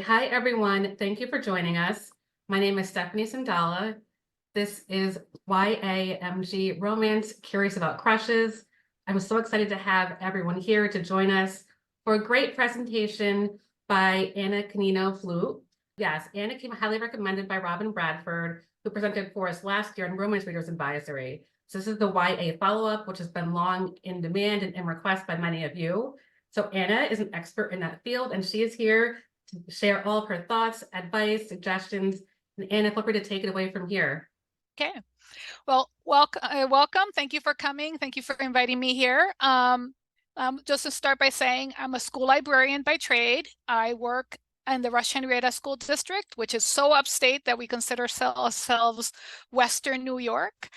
Hi, everyone. Thank you for joining us. My name is Stephanie Sandala. This is YAMG Romance, Curious About Crushes. I'm so excited to have everyone here to join us for a great presentation by Anna Canino Flute. Yes, Anna came highly recommended by Robin Bradford, who presented for us last year in Romance Readers Advisory. So this is the YA follow-up, which has been long in demand and in request by many of you. So Anna is an expert in that field, and she is here to share all of her thoughts, advice, suggestions, and Anna, feel free to take it away from here. Okay. Well, welcome. Thank you for coming. Thank you for inviting me here. Just to start by saying I'm a school librarian by trade. I work in the Rush Henrietta School District, which is so upstate that we consider ourselves Western New York.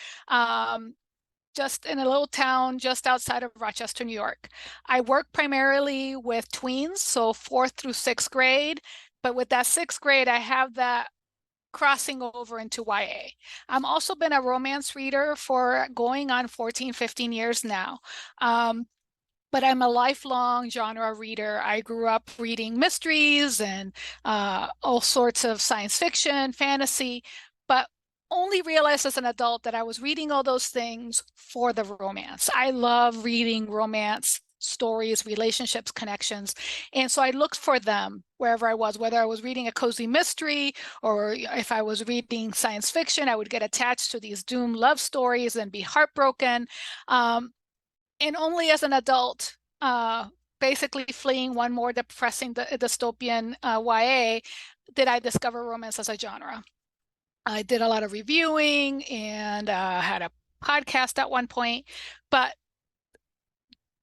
Just in a little town just outside of Rochester, New York. I work primarily with tweens, so 4th through 6th grade. But with that 6th grade, I have that crossing over into YA. I'm also been a romance reader for going on 14, 15 years now. But I'm a lifelong genre reader. I grew up reading mysteries and all sorts of science fiction, fantasy, but only realized as an adult that I was reading all those things for the romance. I love reading romance stories, relationships, connections. And so I looked for them wherever I was, whether I was reading a cozy mystery or if I was reading science fiction, I would get attached to these doomed love stories and be heartbroken. And only as an adult, basically fleeing one more depressing dystopian YA, did I discover romance as a genre. I did a lot of reviewing and had a podcast at one point, but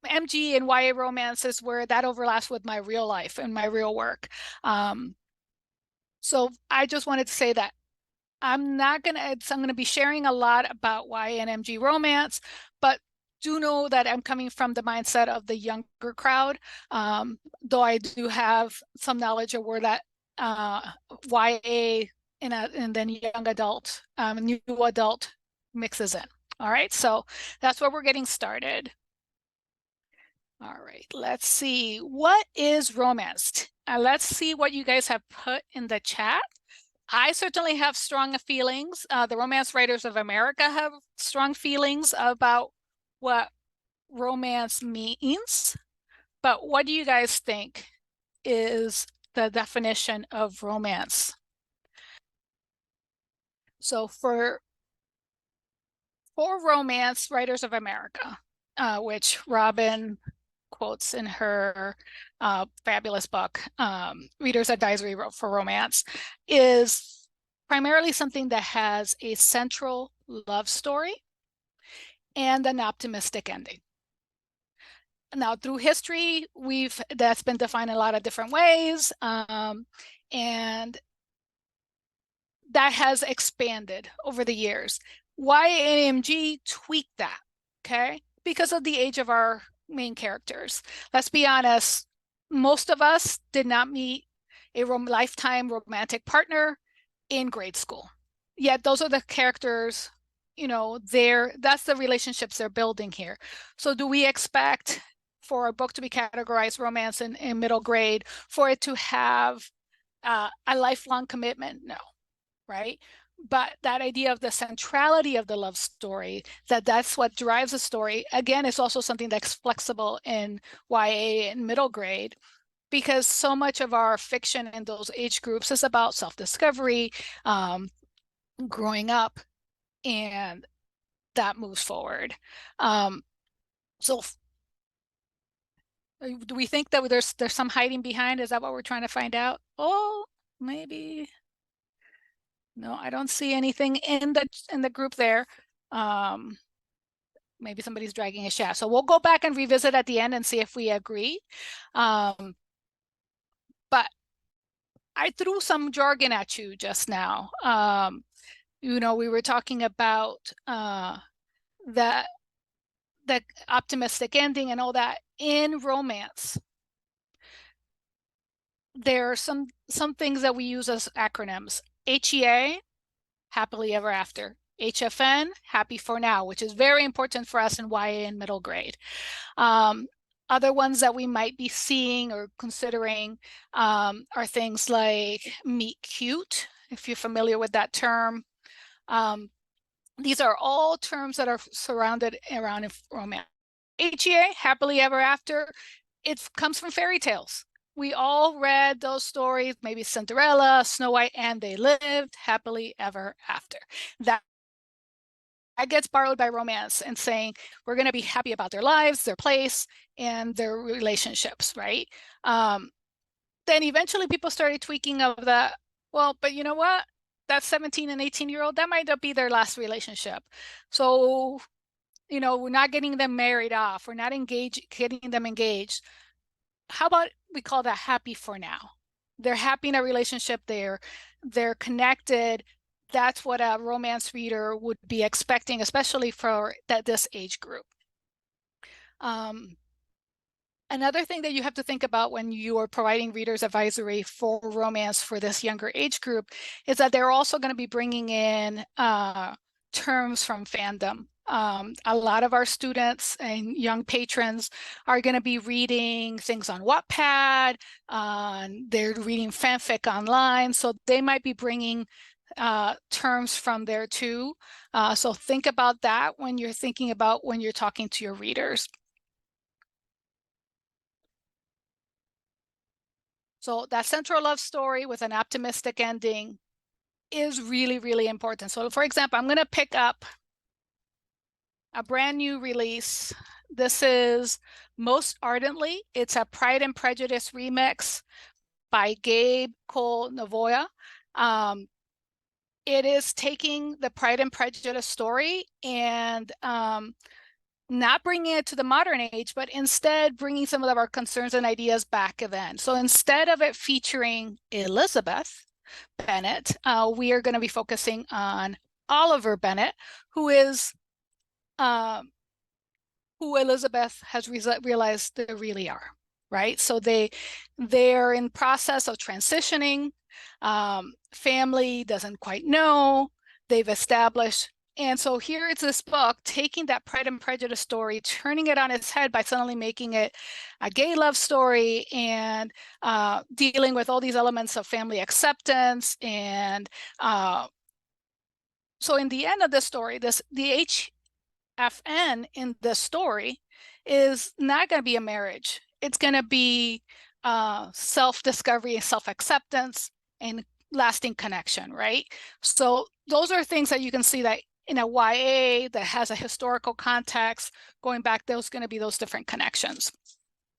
MG and YA romance is where that overlaps with my real life and my real work. So I just wanted to say that I'm gonna be sharing a lot about YA and MG romance, but do know that I'm coming from the mindset of the younger crowd, though I do have some knowledge of where that YA and then young adult, new adult mixes in. All right, so that's where we're getting started. All right, let's see. What is romance? Let's see what you guys have put in the chat. I certainly have strong feelings. The Romance Writers of America have strong feelings about what romance means. But what do you guys think is the definition of romance? So for Romance Writers of America, which Robin quotes in her fabulous book, Reader's Advisory for Romance, is primarily something that has a central love story and an optimistic ending. Now, through history, that's been defined in a lot of different ways, and that has expanded over the years. YAMG tweaked that, okay, because of the age of our main characters. Let's be honest, most of us did not meet a lifetime romantic partner in grade school. Yet those are the characters, that's the relationships they're building here. So do we expect for a book to be categorized romance in middle grade, for it to have a lifelong commitment? No, right? But that idea of the centrality of the love story, that's what drives the story, again, is also something that's flexible in YA and middle grade, because so much of our fiction in those age groups is about self-discovery, growing up, and that moves forward. So do we think that there's some hiding behind? Is that what we're trying to find out? Oh, maybe. No, I don't see anything in the group there. Maybe somebody's dragging a shaft. So we'll go back and revisit at the end and see if we agree. But I threw some jargon at you just now. We were talking about the optimistic ending and all that in romance. There are some things that we use as acronyms. HEA, happily ever after. HFN, happy for now, which is very important for us in YA and middle grade. Other ones that we might be seeing or considering are things like meet cute, if you're familiar with that term. These are all terms that are surrounded around romance. HEA, happily ever after, it comes from fairy tales. We all read those stories, maybe Cinderella, Snow White, and they lived happily ever after. That gets borrowed by romance and saying we're going to be happy about their lives, their place, and their relationships, right? Then eventually people started tweaking of that. Well, but you know what? That 17 and 18-year-old, that might not be their last relationship. So, we're not getting them married off. We're not getting them engaged. How about we call that happy for now? They're happy in a relationship. They're connected. That's what a romance reader would be expecting, especially for this age group. Another thing that you have to think about when you are providing readers advisory for romance for this younger age group is that they're also going to be bringing in terms from fandom. A lot of our students and young patrons are going to be reading things on Wattpad, they're reading fanfic online, so they might be bringing terms from there too. So think about that when you're talking to your readers. So that central love story with an optimistic ending is really, really important. So for example, I'm going to pick up a brand new release. This is Most Ardently. It's a Pride and Prejudice remix by Gabe Cole Novoa. It is taking the Pride and Prejudice story and not bringing it to the modern age, but instead bringing some of our concerns and ideas back then. So instead of it featuring Elizabeth Bennet, we are going to be focusing on Oliver Bennet, who Elizabeth has realized they really are, right? So they're in process of transitioning. Family doesn't quite know. They've established. And so here it's this book taking that Pride and Prejudice story, turning it on its head by suddenly making it a gay love story and dealing with all these elements of family acceptance. And so in the end of the story, the HFN in the story is not going to be a marriage. It's going to be self-discovery and self-acceptance and lasting connection, right? So those are things that you can see that in a YA that has a historical context going back, there's going to be those different connections.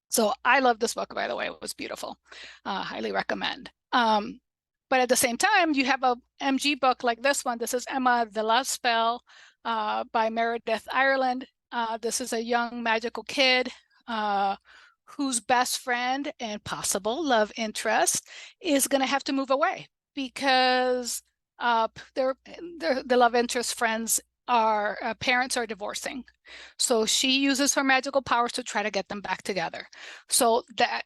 So I love this book, by the way. It was beautiful. Highly recommend. But at the same time, you have a MG book like this one. This is Emma the Love Spell by Meredith Ireland. This is a young magical kid whose best friend and possible love interest is going to have to move away because the love interest friends parents are divorcing. So she uses her magical powers to try to get them back together. So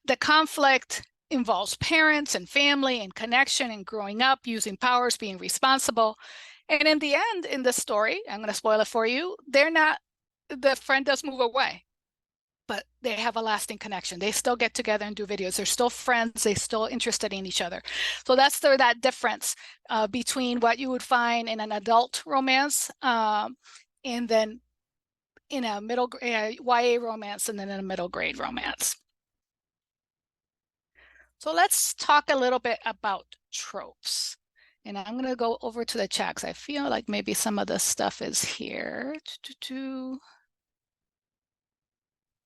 the conflict involves parents and family and connection and growing up, using powers, being responsible. And in the end, in this story, I'm going to spoil it for you, the friend does move away, but they have a lasting connection. They still get together and do videos. They're still friends. They're still interested in each other. So that's that difference between what you would find in an adult romance and then in a YA romance and then in a middle grade romance. So let's talk a little bit about tropes. And I'm going to go over to the chat because I feel like maybe some of the stuff is here.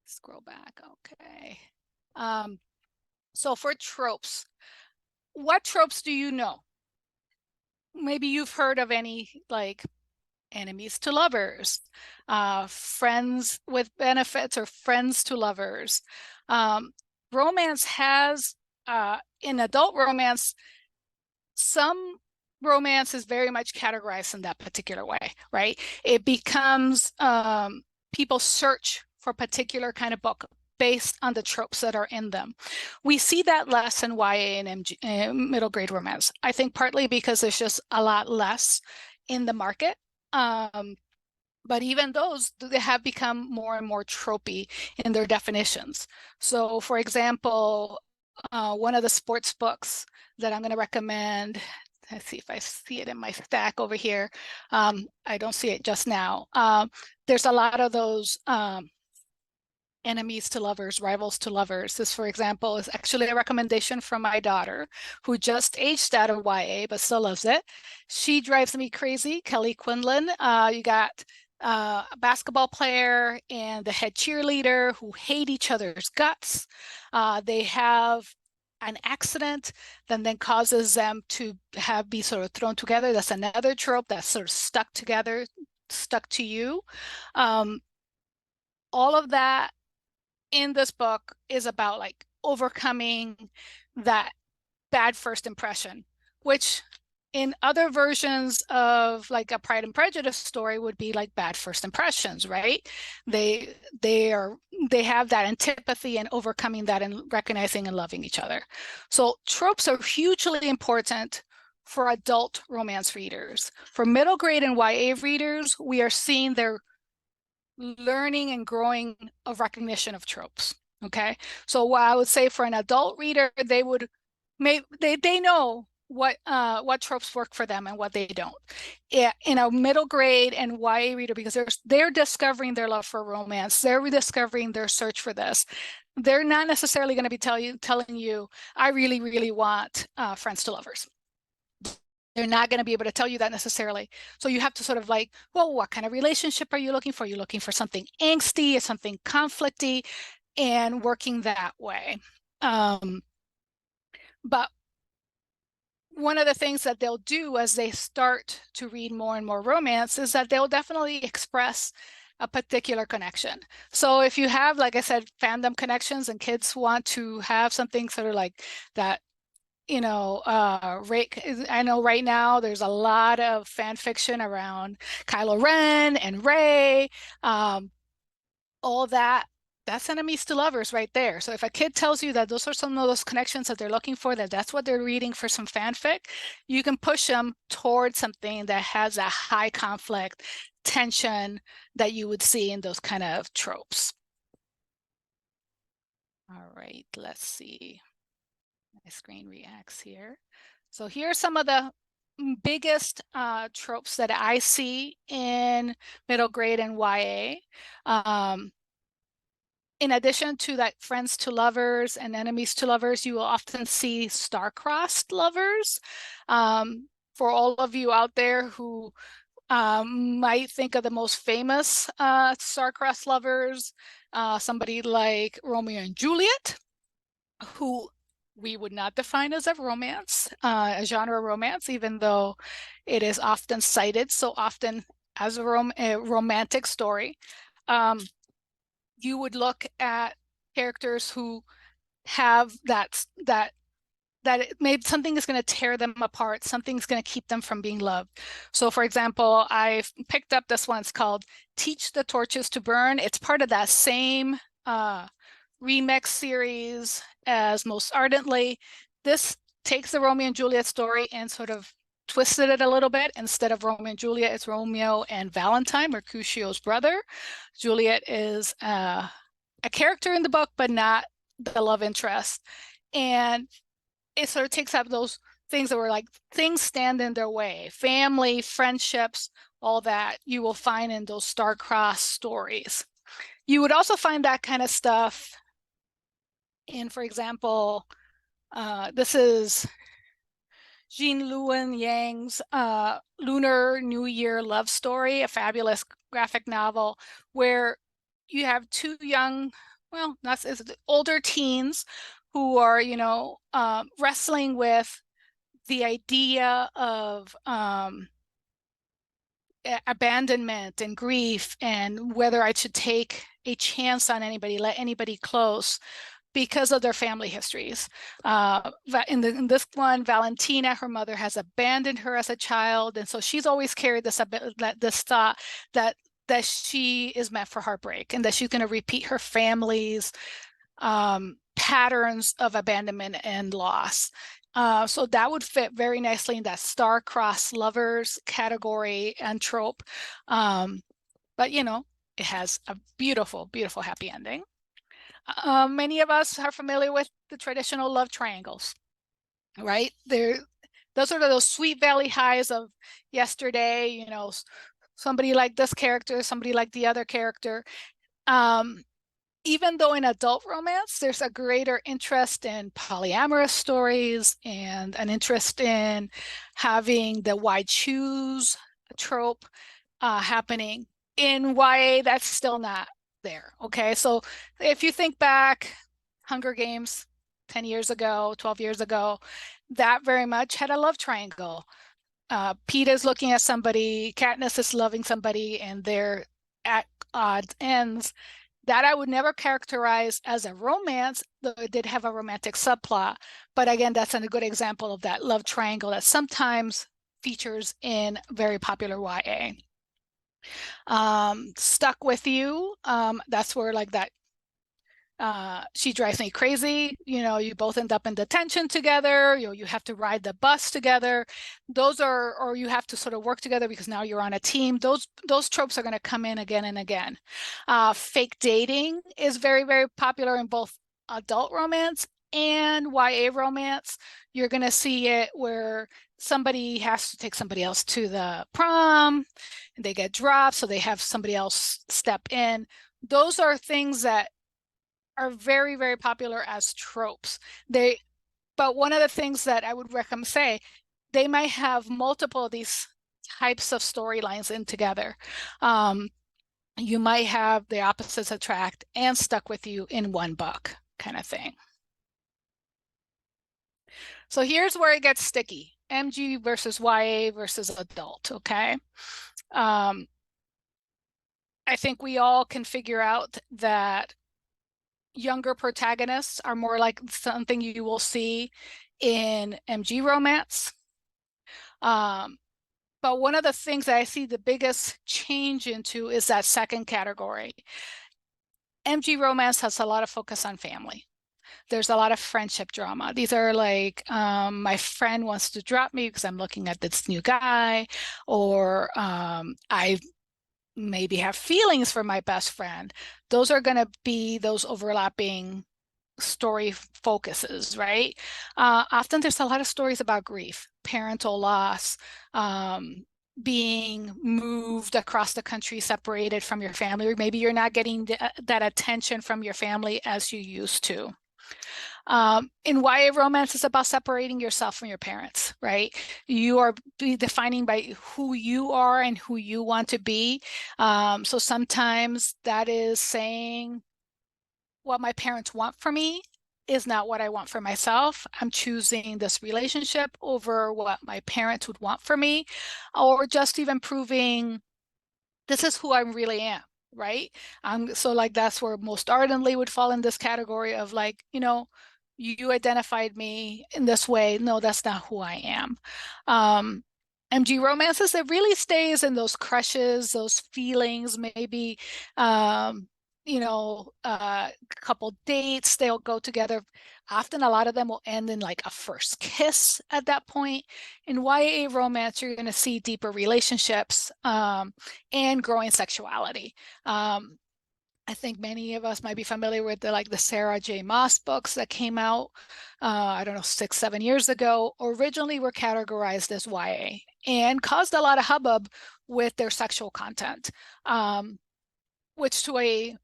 Scroll back. Okay. So for tropes, what tropes do you know? Maybe you've heard of any like enemies to lovers, friends with benefits, or friends to lovers. Romance has, in adult romance, some romance is very much categorized in that particular way, right? It becomes, people search for a particular kind of book based on the tropes that are in them. We see that less in YA and middle grade romance. I think partly because there's just a lot less in the market. but even those, they have become more and more tropey in their definitions. So for example, one of the sports books that I'm going to recommend, let's see if I see it in my stack over here. I don't see it just now. There's a lot of those enemies to lovers, rivals to lovers. This, for example, is actually a recommendation from my daughter, who just aged out of YA but still loves it. She drives me crazy. Kelly Quinlan. You got a basketball player and the head cheerleader who hate each other's guts. They have an accident that then causes them to be sort of thrown together. That's another trope that's sort of stuck together, stuck to you. All of that in this book is about like overcoming that bad first impression, which in other versions of like a Pride and Prejudice story would be like bad first impressions, right? They have that antipathy and overcoming that and recognizing and loving each other. So tropes are hugely important for adult romance readers. For middle grade and YA readers, we are seeing their learning and growing of recognition of tropes. Okay, so what I would say for an adult reader, they know what tropes work for them and what they don't. In a middle grade and YA reader, because they're discovering their love for romance, they're rediscovering their search for this. They're not necessarily going to be telling you, I really, really want friends to lovers. They're not going to be able to tell you that necessarily. So you have to sort of like, well, what kind of relationship are you looking for? You're looking for something angsty or something conflicty, and working that way. But one of the things that they'll do as they start to read more and more romance is that they'll definitely express a particular connection. So if you have, like I said, fandom connections and kids want to have something sort of like that, I know right now there's a lot of fan fiction around Kylo Ren and Rey, all that's enemies to lovers right there. So if a kid tells you that those are some of those connections that they're looking for, that's what they're reading for some fanfic, you can push them towards something that has a high conflict tension that you would see in those kind of tropes. All right, let's see. My screen reacts here. So here are some of the biggest tropes that I see in middle grade and YA. In addition to that friends to lovers and enemies to lovers, you will often see star-crossed lovers. For all of you out there who might think of the most famous star-crossed lovers, somebody like Romeo and Juliet, who we would not define as a romance, a genre romance, even though it is often cited so often as a romantic story. You would look at characters who have that maybe something is going to tear them apart, something's going to keep them from being loved. So for example, I've picked up this one. It's called Teach the Torches to Burn. It's part of that same remix series as Most Ardently. This takes the Romeo and Juliet story and sort of twisted it a little bit. Instead of Romeo and Juliet, it's Romeo and Valentine, Mercutio's brother. Juliet is a character in the book, but not the love interest. And it sort of takes up those things that were like things stand in their way, family, friendships, all that you will find in those star-crossed stories. You would also find that kind of stuff in, for example, this is Jean Luen Yang's Lunar New Year Love Story, a fabulous graphic novel where you have two young, well, not older teens who are, wrestling with the idea of abandonment and grief and whether I should take a chance on anybody, let anybody close, because of their family histories. In this one, Valentina, her mother has abandoned her as a child, and so she's always carried this thought that she is meant for heartbreak and that she's going to repeat her family's patterns of abandonment and loss. So that would fit very nicely in that star-crossed lovers category and trope. but it has a beautiful, beautiful happy ending. Many of us are familiar with the traditional love triangles, right? Those are those sweet valley highs of yesterday, somebody like this character, somebody like the other character. Even though in adult romance, there's a greater interest in polyamorous stories and an interest in having the wide shoes trope happening. In YA, that's still not there. Okay, so if you think back, Hunger Games 10 years ago, 12 years ago, that very much had a love triangle. Peeta is looking at somebody, Katniss is loving somebody, and they're at odds ends. That I would never characterize as a romance, though it did have a romantic subplot. But again, that's a good example of that love triangle that sometimes features in very popular YA. Stuck with You, that's where like that she drives me crazy. You both end up in detention together. You have to ride the bus together. Or you have to sort of work together because now you're on a team. Those tropes are going to come in again and again. Fake dating is very, very popular in both adult romance and YA romance. You're going to see it where somebody has to take somebody else to the prom and they get dropped, so they have somebody else step in. Those are things that are very, very popular as tropes. But one of the things that I would recommend they might have multiple of these types of storylines in together. You might have the opposites attract and Stuck with You in one book kind of thing. So here's where it gets sticky. MG versus YA versus adult, okay? I think we all can figure out that younger protagonists are more like something you will see in MG romance. But one of the things that I see the biggest change into is that second category. MG romance has a lot of focus on family. There's a lot of friendship drama. These are like, my friend wants to drop me because I'm looking at this new guy, or I maybe have feelings for my best friend. Those are going to be those overlapping story focuses, right? Often there's a lot of stories about grief, parental loss, being moved across the country, separated from your family, or maybe you're not getting that attention from your family as you used to. In YA romance, it's about separating yourself from your parents, right? You are defining by who you are and who you want to be. So sometimes that is saying, what my parents want for me is not what I want for myself. I'm choosing this relationship over what my parents would want for me, or just even proving this is who I really am, right? So like that's where Most Ardently would fall in this category of like, you identified me in this way. No, that's not who I am. MG romances, it really stays in those crushes, those feelings, maybe a couple dates, they'll go together. Often a lot of them will end in like a first kiss at that point. In YA romance, you're going to see deeper relationships and growing sexuality. I think many of us might be familiar with the Sarah J. Maas books that came out, I don't know, 6, 7 years ago. Originally were categorized as YA and caused a lot of hubbub with their sexual content, which to a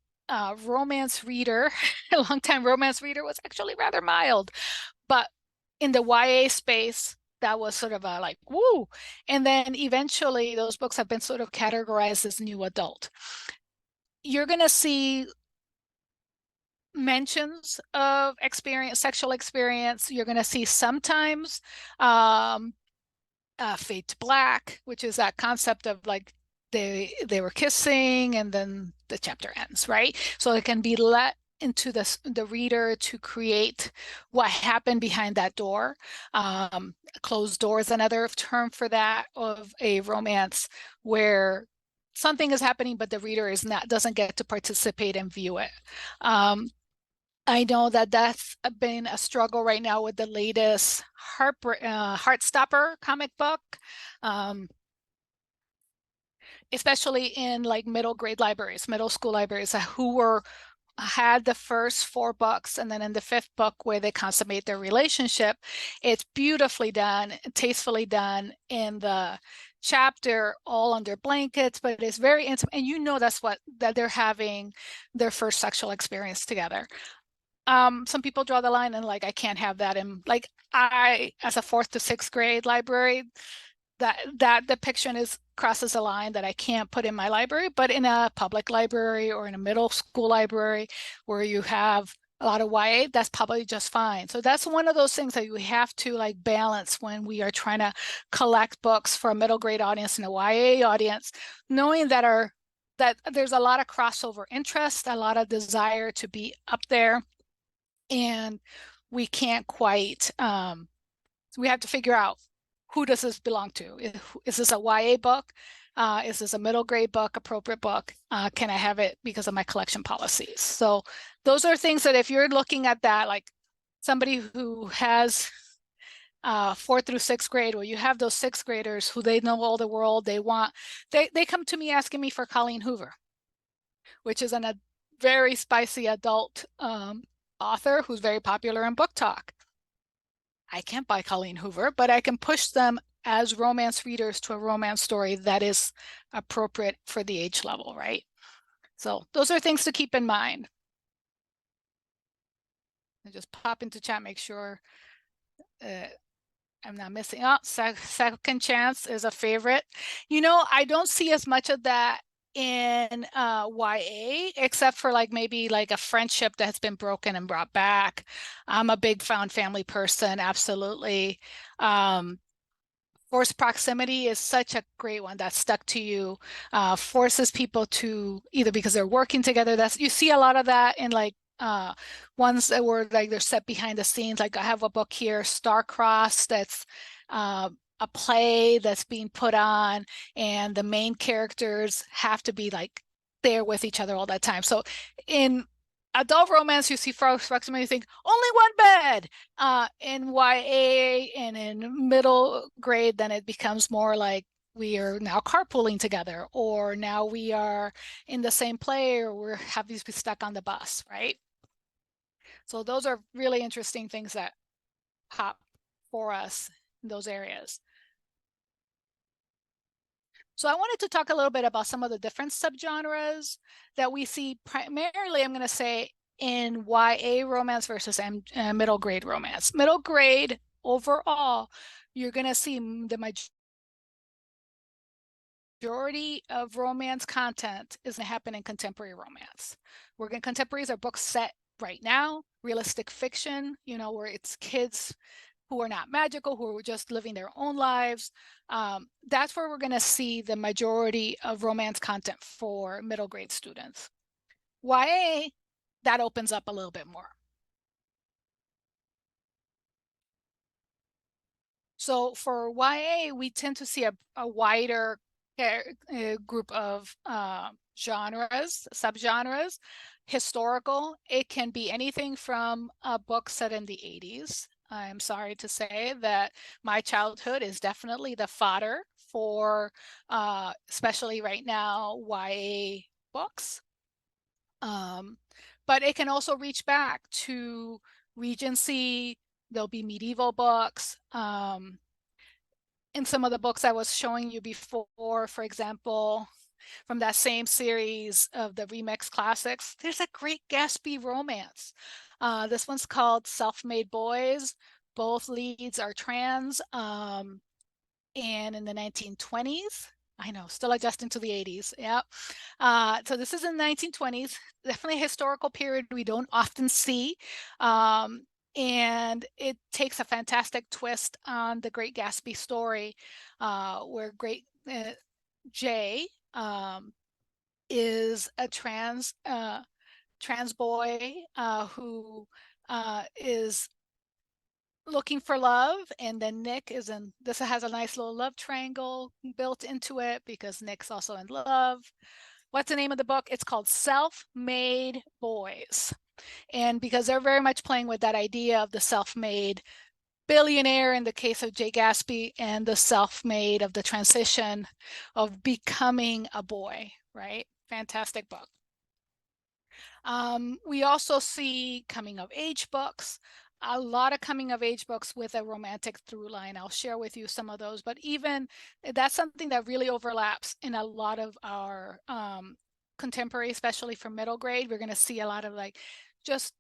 romance reader, a longtime romance reader, was actually rather mild. But in the YA space, that was sort of a like, woo. And then eventually those books have been sort of categorized as new adult. You're going to see mentions of sexual experience. You're going to see sometimes fade to black, which is that concept of like they were kissing and then the chapter ends, right? So it can be let into the reader to create what happened behind that door. Closed door is another term for that, of a romance where something is happening, but the reader doesn't get to participate and view it. I know that that's been a struggle right now with the latest Heartstopper comic book. especially in like middle grade libraries, middle school libraries who were had the first 4 books, and then in the 5th book where they consummate their relationship, it's beautifully done, tastefully done in the chapter, all under blankets, but it's very intimate, and you know that they're having their first sexual experience together. Some people draw the line and like, I can't have that in, like, I, as a 4th to 6th grade library, that depiction is crosses a line that I can't put in my library, but in a public library or in a middle school library where you have a lot of YA, that's probably just fine. So that's one of those things that we have to like balance when we are trying to collect books for a middle grade audience and a YA audience, knowing that there's a lot of crossover interest, a lot of desire to be up there, and we can't quite so we have to figure out, who does this belong to? Is this a YA book? Is this a middle grade book, appropriate book? Can I have it because of my collection policies? So those are things that if you're looking at that, like somebody who has 4th through 6th grade, where you have those 6th graders who they know all the world, they come to me asking me for Colleen Hoover, which is a very spicy adult author who's very popular in book talk. I can't buy Colleen Hoover, but I can push them as romance readers to a romance story that is appropriate for the age level, right? So those are things to keep in mind. I just pop into chat, make sure I'm not missing. Oh, Second Chance is a favorite. You know, I don't see as much of that in YA, except for like maybe like a friendship that has been broken and brought back. I'm a big found family person, absolutely. Forced proximity is such a great one that stuck to you. Forces people to, either because they're working together, that's, you see a lot of that in like ones that were like they're set behind the scenes. Like I have a book here, Star-Crossed, that's a play that's being put on, and the main characters have to be like there with each other all that time. So in adult romance, you see forced proximity, you think only one bed. In YA and in middle grade, then it becomes more like we are now carpooling together, or now we are in the same play, or we're having to be stuck on the bus, right? So those are really interesting things that pop for us in those areas. So I wanted to talk a little bit about some of the different subgenres that we see primarily, I'm going to say, in YA romance versus middle grade romance. Middle grade overall, you're going to see the majority of romance content is going to happen in contemporary romance. Contemporaries are books set right now, realistic fiction, you know, where it's kids who are not magical, who are just living their own lives. That's where we're going to see the majority of romance content for middle grade students. YA, that opens up a little bit more. So for YA, we tend to see a wider group of genres, subgenres. Historical, it can be anything from a book set in the 80s. I'm sorry to say that my childhood is definitely the fodder for, especially right now, YA books. But it can also reach back to Regency. There'll be medieval books. In some of the books I was showing you before, for example, from that same series of the Remix Classics, there's a Great Gatsby romance. This one's called Self-Made Boys. Both leads are trans. And in the 1920s, I know, still adjusting to the 80s. Yeah. So this is in the 1920s, definitely a historical period we don't often see. And it takes a fantastic twist on the Great Gatsby story, where Jay is a trans boy who is looking for love, and then Nick is in this. Has a nice little love triangle built into it because Nick's also in love. What's the name of the book? It's called Self-Made Boys. And because they're very much playing with that idea of the self-made billionaire in the case of Jay Gatsby, and the self-made of the transition of becoming a boy, right? Fantastic book. We also see coming of age books, a lot of coming of age books with a romantic through line. I'll share with you some of those, but even that's something that really overlaps in a lot of our contemporary, especially for middle grade. We're going to see a lot of like just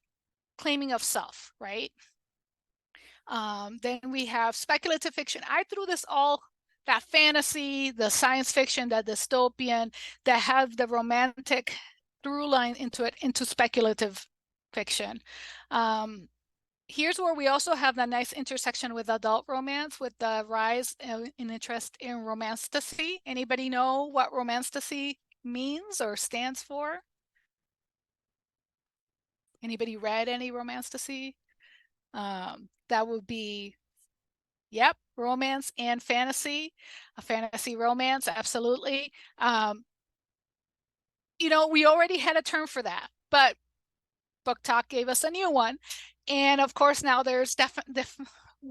claiming of self, right? Then we have speculative fiction. I threw this all, that fantasy, the science fiction, that dystopian, that have the romantic through line into it, into speculative fiction. Here's where we also have that nice intersection with adult romance, with the rise in interest in romantasy. Anybody know what romantasy means or stands for? Anybody read any romantasy? That would be, yep, romance and fantasy, a fantasy romance, absolutely. You know, we already had a term for that, but Book Talk gave us a new one. And of course, now there's definitely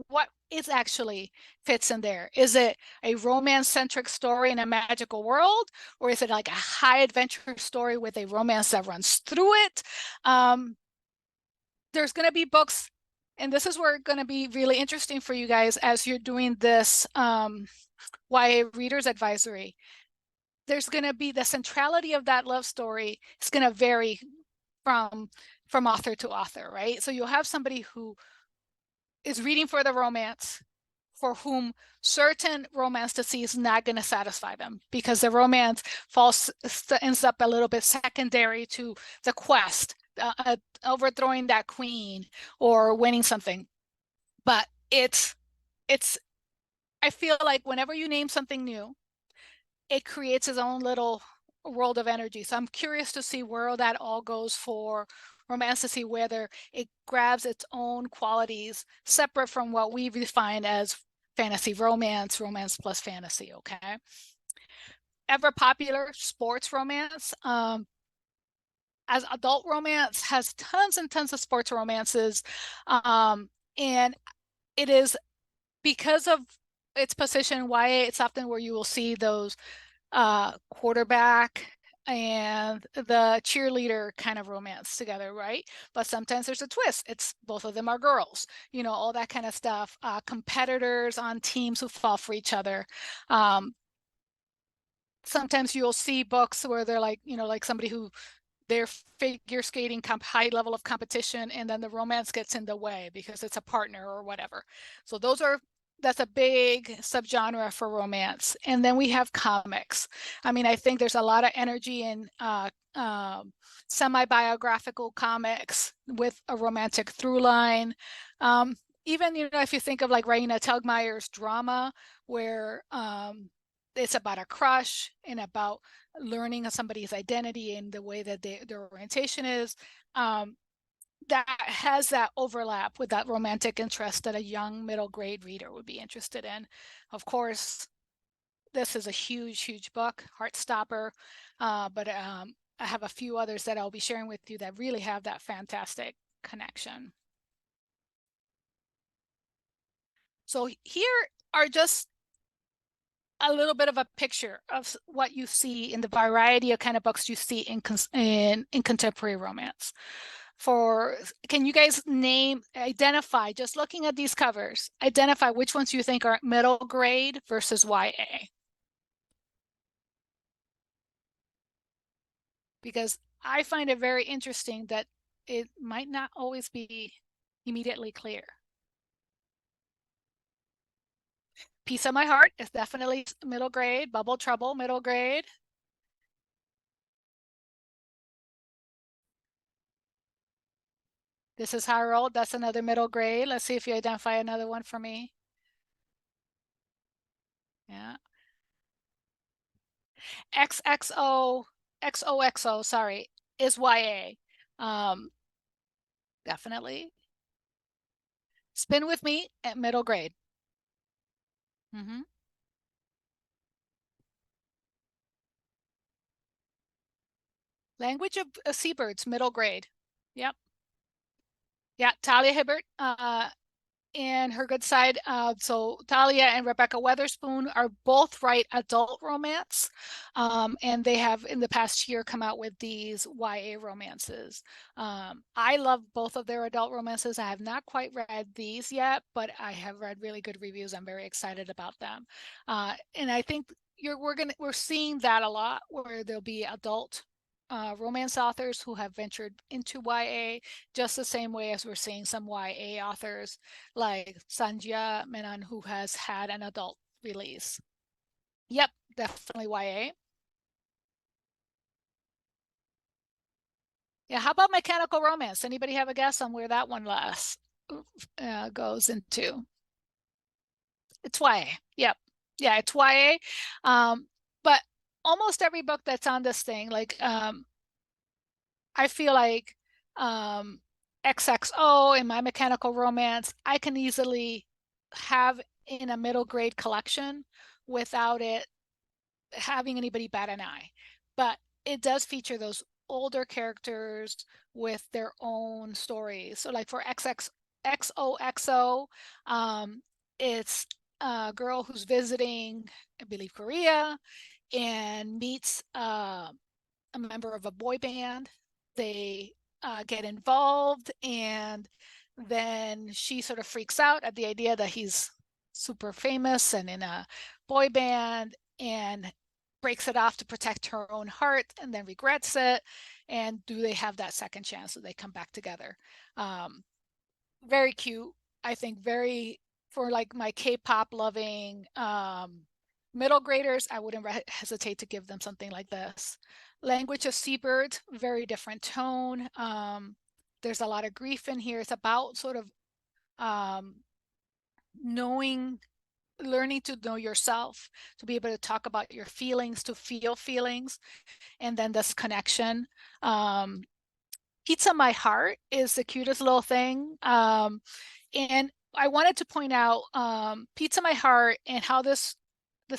what is actually fits in there. Is it a romance-centric story in a magical world, or is it like a high adventure story with a romance that runs through it? There's going to be books, and this is where it's going to be really interesting for you guys as you're doing this YA Readers Advisory. There's going to be the centrality of that love story. It's going to vary from author to author, right? So you'll have somebody who is reading for the romance, for whom certain romance to see is not going to satisfy them because the romance ends up a little bit secondary to the quest, overthrowing that queen or winning something. But it's I feel like whenever you name something new, it creates its own little world of energy. So I'm curious to see where that all goes for romance, to see whether it grabs its own qualities separate from what we define as fantasy romance, romance plus fantasy, okay? Ever popular sports romance. As adult romance has tons and tons of sports romances. And it is because of its position, YA, it's often where you will see those quarterback and the cheerleader kind of romance together, right? But sometimes there's a twist. It's both of them are girls, you know, all that kind of stuff. Competitors on teams who fall for each other. Sometimes you'll see books where they're like, you know, like somebody who they're figure skating high level of competition, and then the romance gets in the way because it's a partner or whatever. So that's a big subgenre for romance. And then we have comics. I mean, I think there's a lot of energy in semi-biographical comics with a romantic through line. Even, you know, if you think of like Raina Telgemeier's drama, where it's about a crush and about learning somebody's identity and the way that their orientation is, that has that overlap with that romantic interest that a young middle grade reader would be interested in. Of course, this is a huge book, Heartstopper, but I have a few others that I'll be sharing with you that really have that fantastic connection. So here are just a little bit of a picture of what you see in the variety of kind of books you see in contemporary romance. Can you guys identify, just looking at these covers, identify which ones you think are middle grade versus YA? Because I find it very interesting that it might not always be immediately clear. Piece of My Heart is definitely middle grade. Bubble Trouble, middle grade. This Is Harold, that's another middle grade. Let's see if you identify another one for me. Yeah. XOXO, sorry, is YA. Definitely. Spin With Me at middle grade. Mm-hmm. Language of Seabirds, middle grade. Yep. Yeah, Talia Hibbert, and her good side. So Talia and Rebecca Weatherspoon are both write adult romance, and they have in the past year come out with these YA romances. I love both of their adult romances. I have not quite read these yet, but I have read really good reviews. I'm very excited about them, and I think we're seeing that a lot where there'll be adult romance authors who have ventured into YA, just the same way as we're seeing some YA authors like Sanjaya Menon, who has had an adult release. Yep, definitely YA. Yeah, how about Mechanical Romance? Anybody have a guess on where that one goes into? It's YA. Yep. Yeah, it's YA. But almost every book that's on this thing, like I feel like XXO and My Mechanical Romance, I can easily have in a middle grade collection without it having anybody bat an eye. But it does feature those older characters with their own stories. So like for XOXO, it's a girl who's visiting, I believe, Korea and meets a member of a boy band. They get involved, and then she sort of freaks out at the idea that he's super famous and in a boy band, and breaks it off to protect her own heart, and then regrets it. And do they have that second chance? Do they come back together? Very cute. I think very for like my K-pop loving middle graders, I wouldn't hesitate to give them something like this. Language of Seabird, very different tone. There's a lot of grief in here. It's about sort of um, knowing, learning to know yourself, to be able to talk about your feelings, to feel feelings, and then this connection. Pizza My Heart is the cutest little thing. And I wanted to point out Pizza My Heart and how this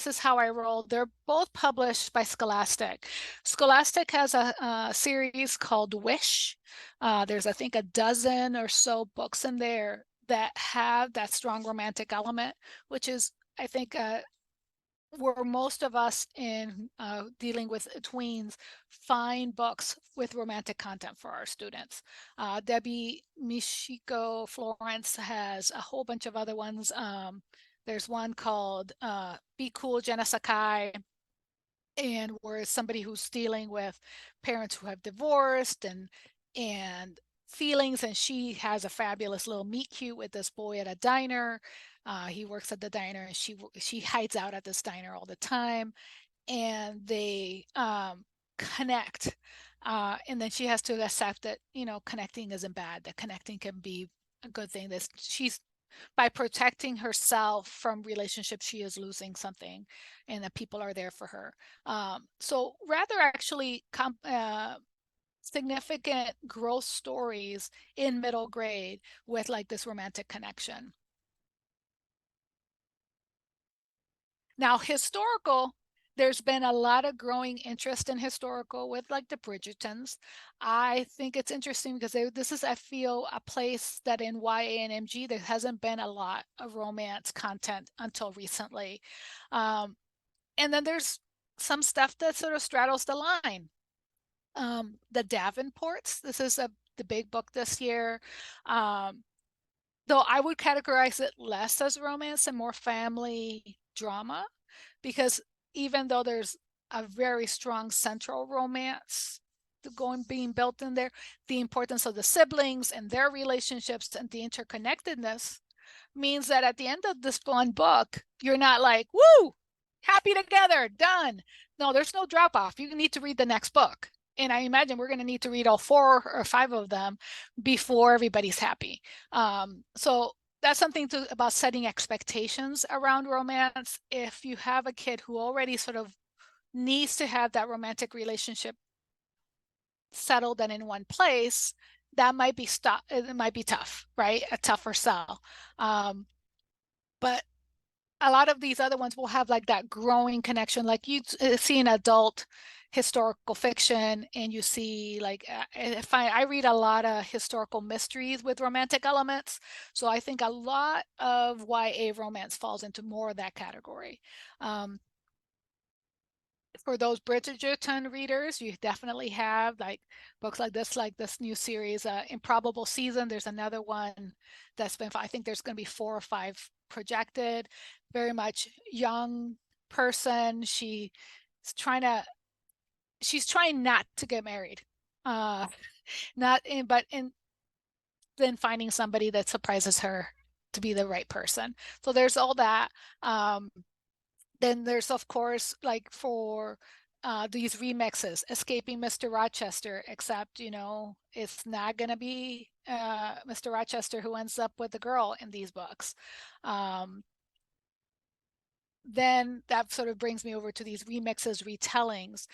is how I roll. They're both published by Scholastic. Scholastic has a series called Wish. There's, I think, a dozen or so books in there that have that strong romantic element, which is, I think, where most of us in dealing with tweens find books with romantic content for our students. Debbie Michiko Florence has a whole bunch of other ones. There's one called Be Cool, Jenna Sakai, and where somebody who's dealing with parents who have divorced and feelings, and she has a fabulous little meet cute with this boy at a diner. He works at the diner, and she hides out at this diner all the time, and they connect. And then she has to accept that connecting isn't bad. That connecting can be a good thing. That she's by protecting herself from relationships, she is losing something, and that people are there for her. So rather actually significant growth stories in middle grade with like this romantic connection. Now, historical, there's been a lot of growing interest in historical with like the Bridgertons. I think it's interesting because this is, I feel, a place that in YA and MG, there hasn't been a lot of romance content until recently. And then there's some stuff that sort of straddles the line. The Davenports, this is the big book this year. Though I would categorize it less as romance and more family drama, because even though there's a very strong central romance being built in there, the importance of the siblings and their relationships and the interconnectedness means that at the end of this one book, you're not like, woo, happy together, done. No, there's no drop off. You need to read the next book. And I imagine we're going to need to read all 4 or 5 of them before everybody's happy. So that's something about setting expectations around romance. If you have a kid who already sort of needs to have that romantic relationship settled and in one place, that might be it might be tough, right? A tougher sell. But a lot of these other ones will have like that growing connection, like you see an adult historical fiction, and you see like if I read a lot of historical mysteries with romantic elements, so I think a lot of YA romance falls into more of that category. For those Bridgerton readers, you definitely have like books like this new series, Improbable Season. There's another one that's been, I think there's going to be 4 or 5 projected. Very much young person. She's trying not to get married. Not in, but in then finding somebody that surprises her to be the right person. So there's all that. Um, then there's of course like for these remixes, Escaping Mr. Rochester, except it's not going to be Mr. Rochester who ends up with the girl in these books. Um, then that sort of brings me over to these remixes, retellings.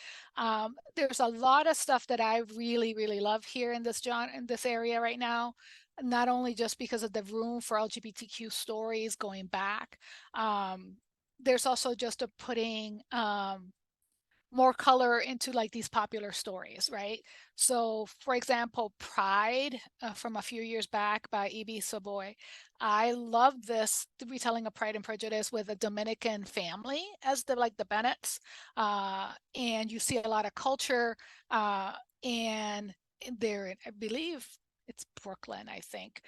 There's a lot of stuff that I really, really love here in this genre, in this area right now. Not only just because of the room for LGBTQ stories going back, there's also just a putting more color into like these popular stories, right? So, for example, Pride from a few years back by E.B. Savoy. I love this retelling of Pride and Prejudice with a Dominican family as the Bennets, and you see a lot of culture, and there, I believe it's Brooklyn, I think.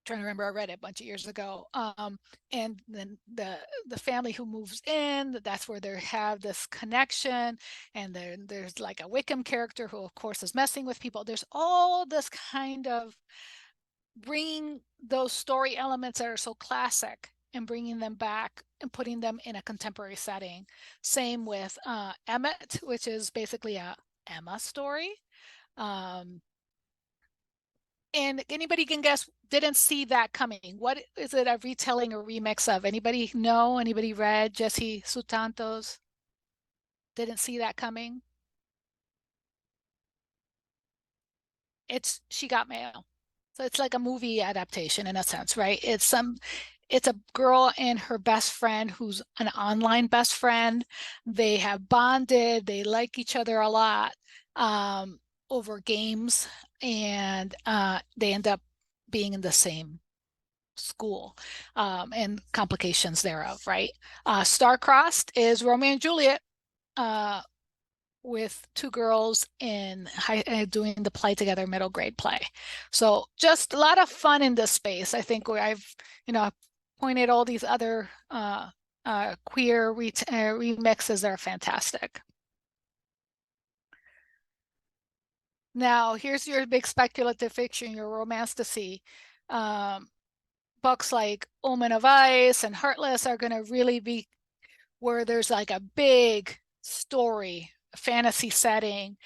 Trying to remember, I read it a bunch of years ago. And then the family who moves in, that's where they have this connection. And then there's like a Wickham character who, of course, is messing with people. There's all this kind of bringing those story elements that are so classic and bringing them back and putting them in a contemporary setting. Same with Emmett, which is basically a Emma story. Um, and anybody can guess, didn't see that coming. What is it a retelling or remix of? Anybody know? Anybody read Jesse Sutanto's? Didn't see that coming? It's She Got Mail. So it's like a movie adaptation in a sense, right? It's a girl and her best friend who's an online best friend. They have bonded, they like each other a lot over games, and they end up being in the same school, and complications thereof, right? Star-Crossed is Romeo and Juliet, uh, with 2 girls in doing the play together, middle grade play. So just a lot of fun in this space. I think where I've, pointed all these other queer remixes that are fantastic. Now, here's your big speculative fiction, your romance to see. Books like Omen of Ice and Heartless are going to really be where there's like a big story, fantasy setting,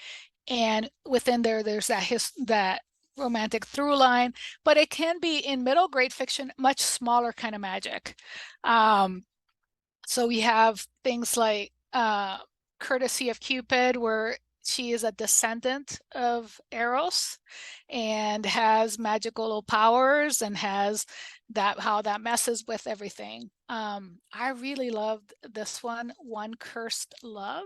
and within there's that romantic through line, but it can be in middle grade fiction, much smaller kind of magic. So we have things like Courtesy of Cupid, where she is a descendant of Eros and has magical powers and has how that messes with everything. I really loved this One Cursed Love.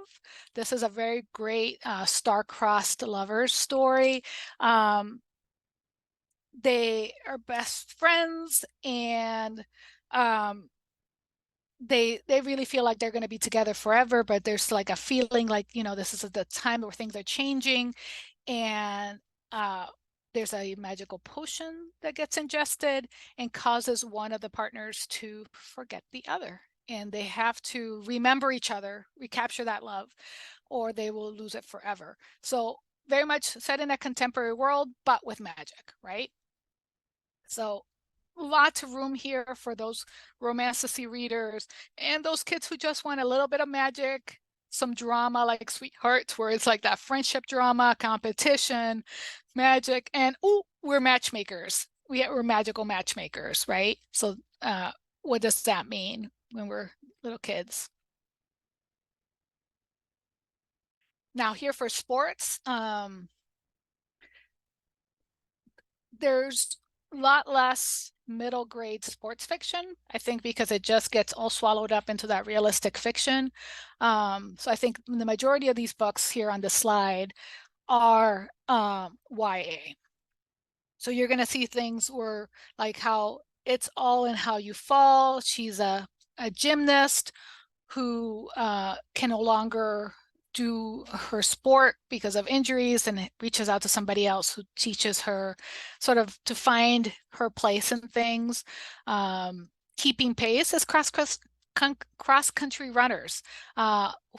This is a very great star-crossed lovers story. They are best friends, and they really feel like they're going to be together forever, but there's like a feeling like, this is the time where things are changing, and uh, there's a magical potion that gets ingested and causes one of the partners to forget the other, and they have to remember each other, recapture that love, or they will lose it forever. So very much set in a contemporary world, but with magic, right? So lots of room here for those romanticy readers and those kids who just want a little bit of magic, some drama like Sweethearts, where it's like that friendship drama, competition, magic, and we're matchmakers. We're magical matchmakers, right? So what does that mean when we're little kids? Now here for sports, there's a lot less middle grade sports fiction, I think, because it just gets all swallowed up into that realistic fiction. So I think the majority of these books here on the slide are YA. So you're going to see things where, like, how it's all in how you fall. She's a gymnast who can no longer do her sport because of injuries, and reaches out to somebody else who teaches her sort of to find her place in things. Keeping pace as cross country runners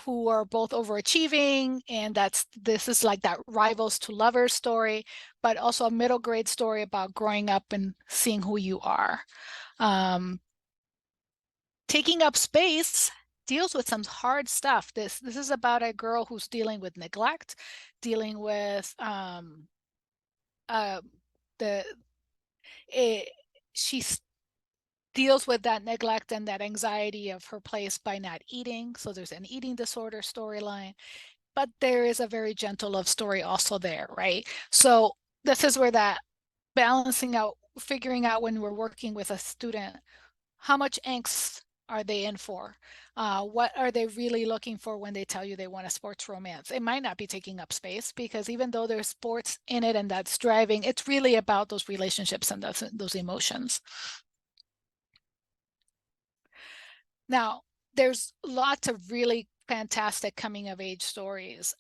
who are both overachieving, and this is like that rivals to lovers story, but also a middle grade story about growing up and seeing who you are. Taking up space deals with some hard stuff. This is about a girl who's dealing with neglect, dealing with uh, the it, she deals with that neglect and that anxiety of her place by not eating. So there's an eating disorder storyline, but there is a very gentle love story also there, right? So this is where that balancing out, figuring out when we're working with a student, how much angst are they in for? What are they really looking for when they tell you they want a sports romance? It might not be taking up space, because even though there's sports in it and that's driving, it's really about those relationships and those emotions. Now, there's lots of really fantastic coming of age stories.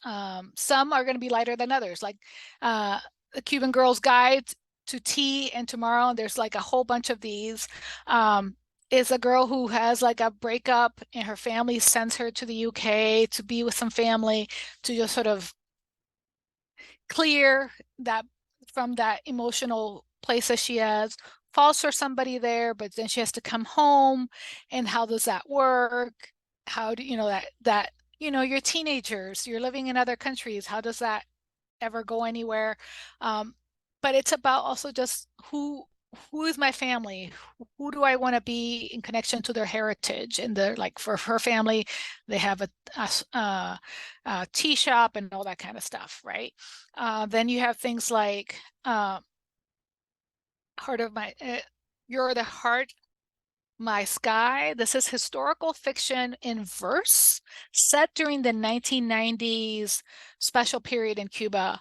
Some are going to be lighter than others, like the Cuban Girl's Guide to Tea and Tomorrow. And there's like a whole bunch of these. Is a girl who has like a breakup, and her family sends her to the UK to be with some family to just sort of clear that from that emotional place that she has, falls for somebody there, but then she has to come home. And how does that work? How do you know that you're teenagers, you're living in other countries, how does that ever go anywhere? But it's about also just who is my family, who do I want to be in connection to their heritage. And they're like, for her family, they have a tea shop and all that kind of stuff, right? Then you have things like heart of my you're the heart my sky. This is historical fiction in verse set during the 1990s special period in Cuba.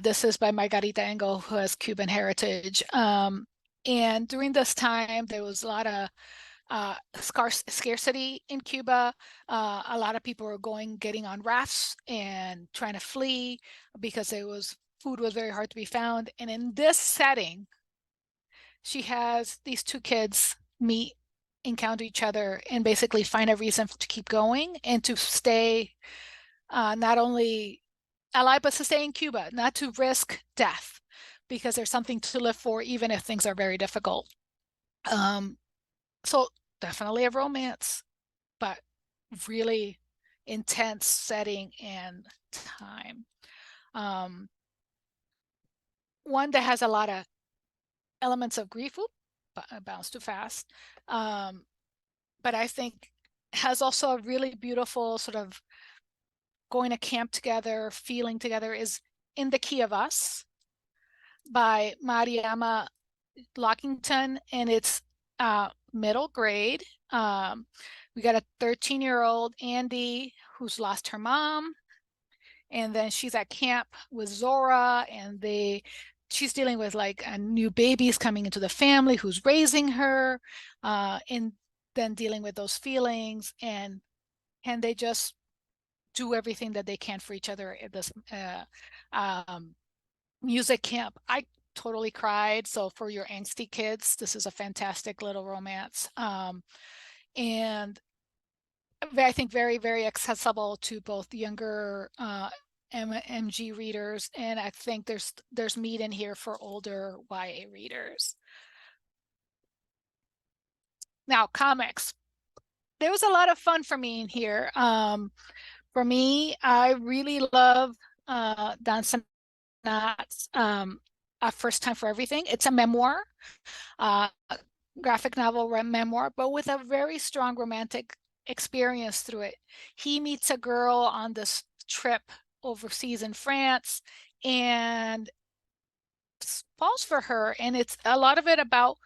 This is by Margarita Engel, who has Cuban heritage. And during this time, there was a lot of scarcity in Cuba. A lot of people were getting on rafts and trying to flee because food was very hard to be found. And in this setting, she has these two kids meet, encounter each other, and basically find a reason to keep going and to stay not only alive, but to stay in Cuba, not to risk death, because there's something to live for, even if things are very difficult. So definitely a romance, but really intense setting and time. One that has a lot of elements of grief. Bounced too fast. But I think has also a really beautiful sort of going to camp together, feeling together, is In the Key of Us by Mariama Lockington, and it's middle grade. We got a 13-year-old Andy who's lost her mom, and then she's at camp with Zora, and she's dealing with like a new babies coming into the family who's raising her, and then dealing with those feelings, and they just do everything that they can for each other at this music camp. I totally cried. So for your angsty kids, this is a fantastic little romance. And I think very, very accessible to both younger MG readers, and I think there's meat in here for older YA readers. Now, comics. There was a lot of fun for me in here. For me, I really love Don Sanat's A First Time for Everything. It's a memoir, graphic novel memoir, but with a very strong romantic experience through it. He meets a girl on this trip overseas in France and falls for her, and it's a lot of it about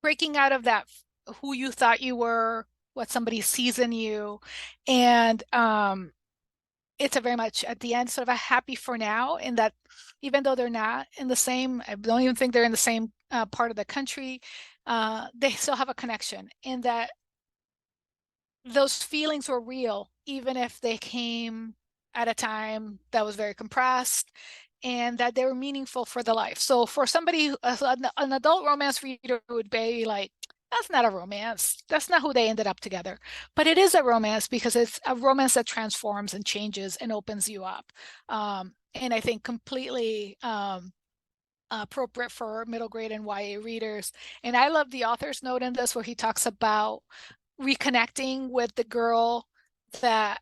breaking out of that who you thought you were, what somebody sees in you, and it's a very much at the end sort of a happy for now, in that even though they're not in the same, I don't even think they're in the same part of the country, they still have a connection, in that those feelings were real, even if they came at a time that was very compressed, and that they were meaningful for the life. So for somebody, an adult romance reader would be like, that's not a romance. That's not who they ended up together. But it is a romance, because it's a romance that transforms and changes and opens you up. And I think completely appropriate for middle grade and YA readers. And I love the author's note in this, where he talks about reconnecting with the girl that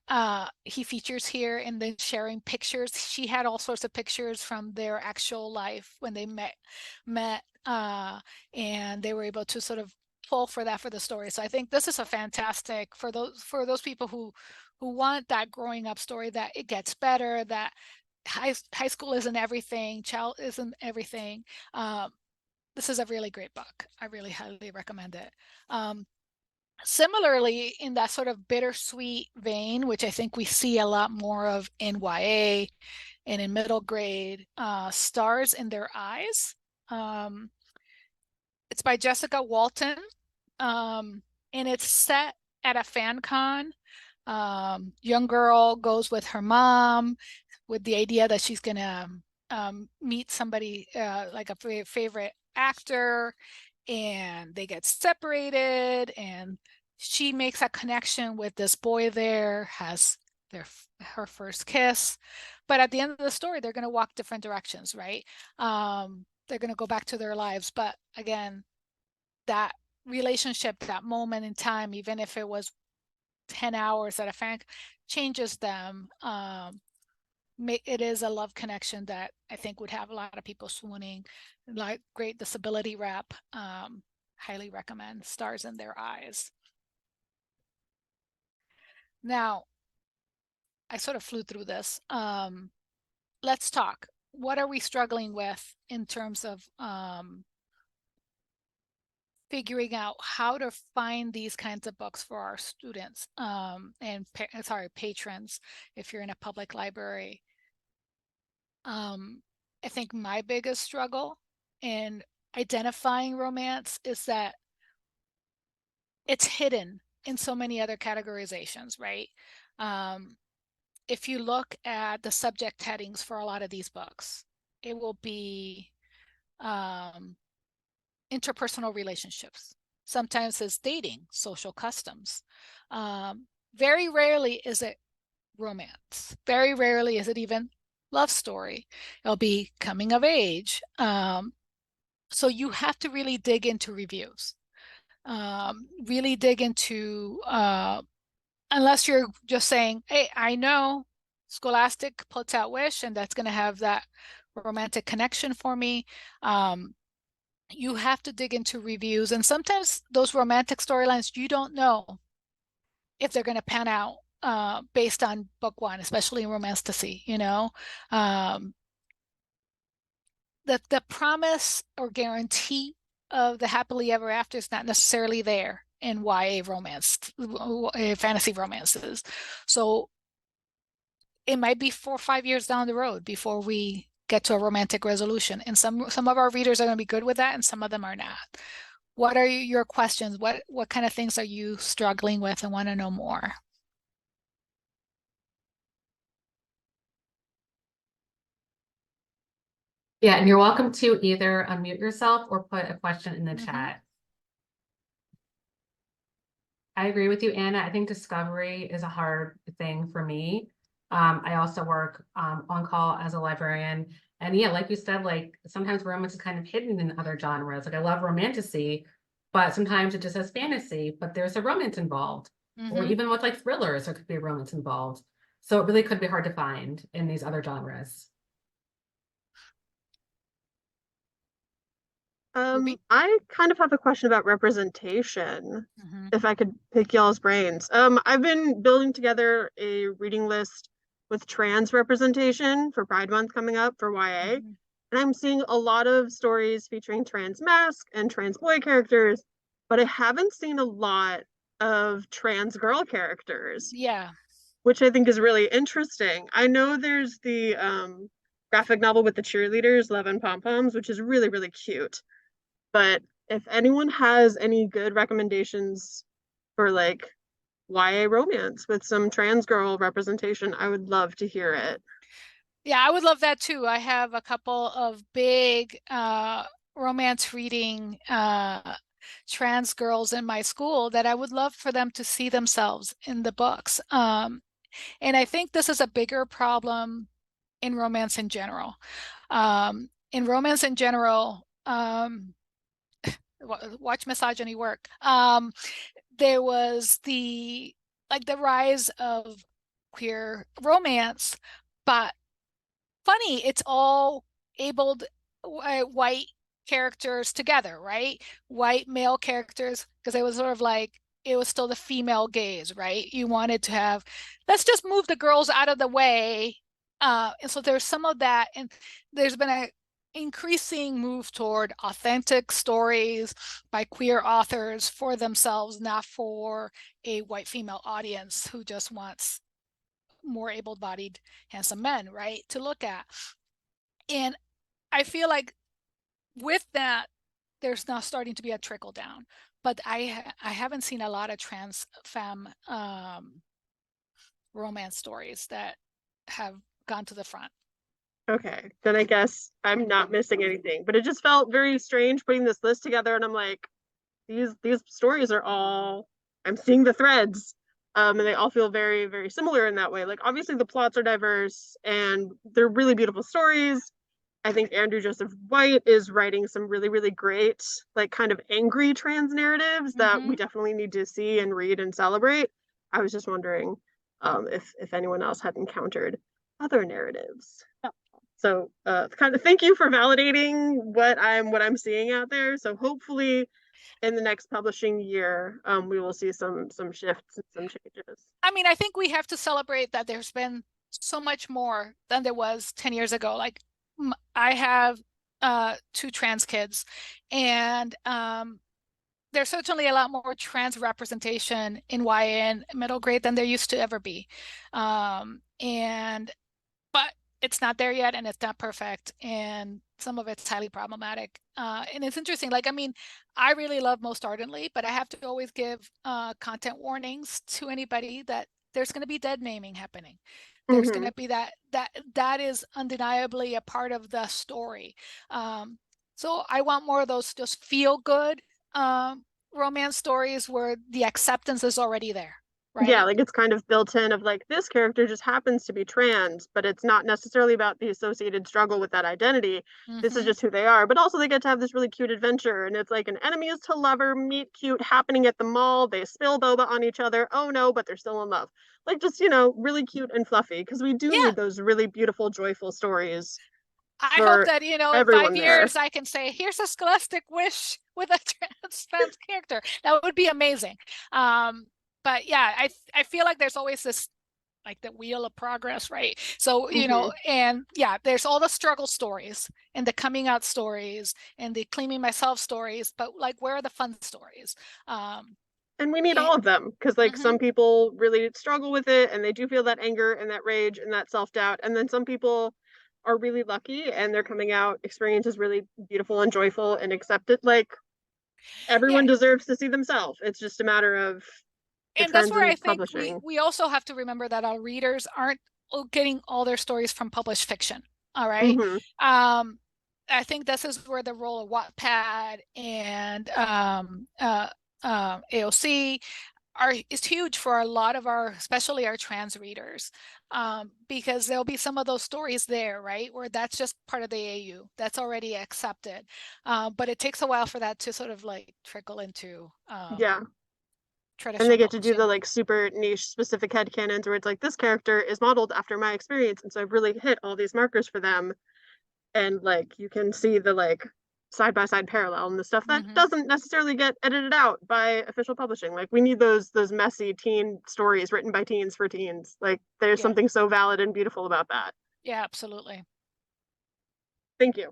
he features here, and then sharing pictures. She had all sorts of pictures from their actual life when they met and they were able to sort of pull for that for the story. So I think this is a fantastic for those people who want that growing up story, that it gets better, that high school isn't everything, child isn't everything. This is a really great book. I really highly recommend it. Similarly, in that sort of bittersweet vein, which I think we see a lot more of in YA and in middle grade, Stars in Their Eyes. It's by Jessica Walton, and it's set at a fan con. Young girl goes with her mom with the idea that she's gonna meet somebody like a favorite actor, and they get separated, and she makes a connection with this boy there, has her first kiss, but at the end of the story they're going to walk different directions, right? They're going to go back to their lives, but again, that relationship, that moment in time, even if it was 10 hours at a fan, changes them. It is a love connection that I think would have a lot of people swooning. Like, great disability rep. Highly recommend Stars in Their Eyes. Now, I sort of flew through this. Let's talk. What are we struggling with in terms of figuring out how to find these kinds of books for our students and patrons, if you're in a public library? I think my biggest struggle in identifying romance is that it's hidden in so many other categorizations, right? If you look at the subject headings for a lot of these books, it will be interpersonal relationships. Sometimes it's dating, social customs. Very rarely is it romance. Very rarely is it even love story. It'll be coming of age. So you have to really dig into reviews. Really dig into, unless you're just saying, hey, I know Scholastic puts out Wish, and that's going to have that romantic connection for me. You have to dig into reviews. And sometimes those romantic storylines, you don't know if they're going to pan out based on book one, especially in Romantasy, you know. The promise or guarantee of the happily ever after is not necessarily there in YA romance, fantasy romances. So it might be 4 or 5 years down the road before we get to a romantic resolution. And some of our readers are going to be good with that, and some of them are not. What are your questions? What kind of things are you struggling with and want to know more? Yeah, and you're welcome to either unmute yourself or put a question in the chat. I agree with you, Anna. I think discovery is a hard thing for me. I also work on call as a librarian. And yeah, like you said, like sometimes romance is kind of hidden in other genres. Like I love romantasy, but sometimes it just says fantasy, but there's a romance involved. Or even with like thrillers, there could be a romance involved. So it really could be hard to find in these other genres. I kind of have a question about representation, if I could pick y'all's brains. I've been building together a reading list with trans representation for Pride Month coming up for YA. And I'm seeing a lot of stories featuring trans masc and trans boy characters, but I haven't seen a lot of trans girl characters, Yeah. which I think is really interesting. I know there's the graphic novel with the cheerleaders, Love and Pom Poms, which is really, really cute. But if anyone has any good recommendations for like YA romance with some trans girl representation, I would love to hear it. Yeah, I would love that too. I have a couple of big romance reading trans girls in my school that I would love for them to see themselves in the books. And I think this is a bigger problem in romance in general. In romance in general, watch misogyny work. There was the rise of queer romance, but funny, it's all abled white characters together, right? White male characters, because it was sort of like it was still the female gaze, right? You wanted to have, let's just move the girls out of the way. And so there's some of that, and there's been a increasing move toward authentic stories by queer authors for themselves, not for a white female audience who just wants more able-bodied, handsome men, right, to look at. And I feel like with that, there's now starting to be a trickle down. But I haven't seen a lot of trans femme romance stories that have gone to the front. Okay, then I guess I'm not missing anything. But it just felt very strange putting this list together, and I'm like, these stories are all, I'm seeing the threads. And they all feel very, very similar in that way. Like obviously the plots are diverse and they're really beautiful stories. I think Andrew Joseph White is writing some really, really great, like kind of angry trans narratives that we definitely need to see and read and celebrate. I was just wondering if anyone else had encountered other narratives. So kind of thank you for validating what I'm seeing out there. So hopefully in the next publishing year, we will see some shifts and some changes. I mean, I think we have to celebrate that there's been so much more than there was 10 years ago. Like I have two trans kids, and there's certainly a lot more trans representation in YA and middle grade than there used to ever be. And but it's not there yet, and it's not perfect, and some of it's highly problematic. And it's interesting. Like, I mean, I really love Most Ardently, but I have to always give content warnings to anybody that there's going to be dead naming happening. There's going to be that is undeniably a part of the story. So I want more of those just feel good romance stories where the acceptance is already there. Right? Yeah, like it's kind of built in of like this character just happens to be trans, but it's not necessarily about the associated struggle with that identity. This is just who they are. But also they get to have this really cute adventure, and it's like an enemies to lover meet cute happening at the mall. They spill boba on each other. Oh no, but they're still in love. Like just, really cute and fluffy because we do need those really beautiful, joyful stories. I hope that, in 5 years I can say, here's a Scholastic Wish with a trans character. That would be amazing. But yeah, I feel like there's always this, like the wheel of progress, right? So, and yeah, there's all the struggle stories and the coming out stories and the claiming myself stories, but like, where are the fun stories? And we need all of them because like some people really struggle with it and they do feel that anger and that rage and that self-doubt. And then some people are really lucky and their coming out experience is really beautiful and joyful and accepted. Like everyone deserves to see themselves. It's just a matter of and that's where I think we also have to remember that our readers aren't getting all their stories from published fiction. All right. I think this is where the role of Wattpad and AOC is huge for a lot of our, especially our trans readers, because there'll be some of those stories there, right, where that's just part of the AU, that's already accepted, but it takes a while for that to sort of like trickle into and they get to do the like super niche specific headcanons where it's like this character is modeled after my experience, and so I've really hit all these markers for them, and like you can see the like side-by-side parallel and the stuff that doesn't necessarily get edited out by official publishing. Like we need those messy teen stories written by teens for teens. Like there's something so valid and beautiful about that. Yeah, absolutely. Thank you.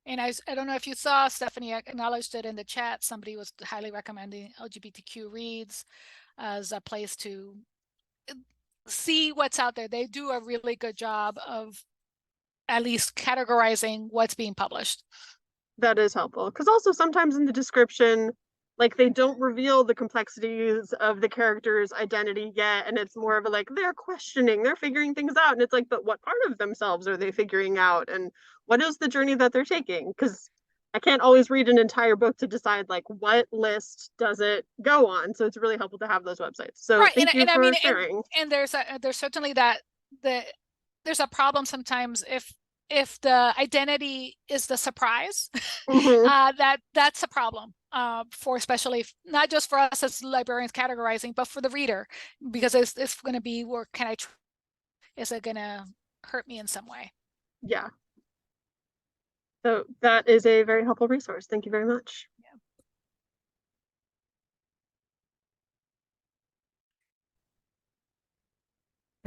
And I don't know if you saw, Stephanie acknowledged it in the chat. Somebody was highly recommending LGBTQ Reads as a place to see what's out there. They do a really good job of at least categorizing what's being published. That is helpful. Because also sometimes in the description, like they don't reveal the complexities of the character's identity yet. And it's more of a like, they're questioning, they're figuring things out. And it's like, but what part of themselves are they figuring out? And what is the journey that they're taking? Because I can't always read an entire book to decide like what list does it go on. So it's really helpful to have those websites. So Right, thank you and I for mean, sharing. and there's certainly that there's a problem sometimes if the identity is the surprise, Mhm. that's a problem for especially not just for us as librarians categorizing, but for the reader, because it's going to be, where can I is it going to hurt me in some way? Yeah. So that is a very helpful resource. Thank you very much.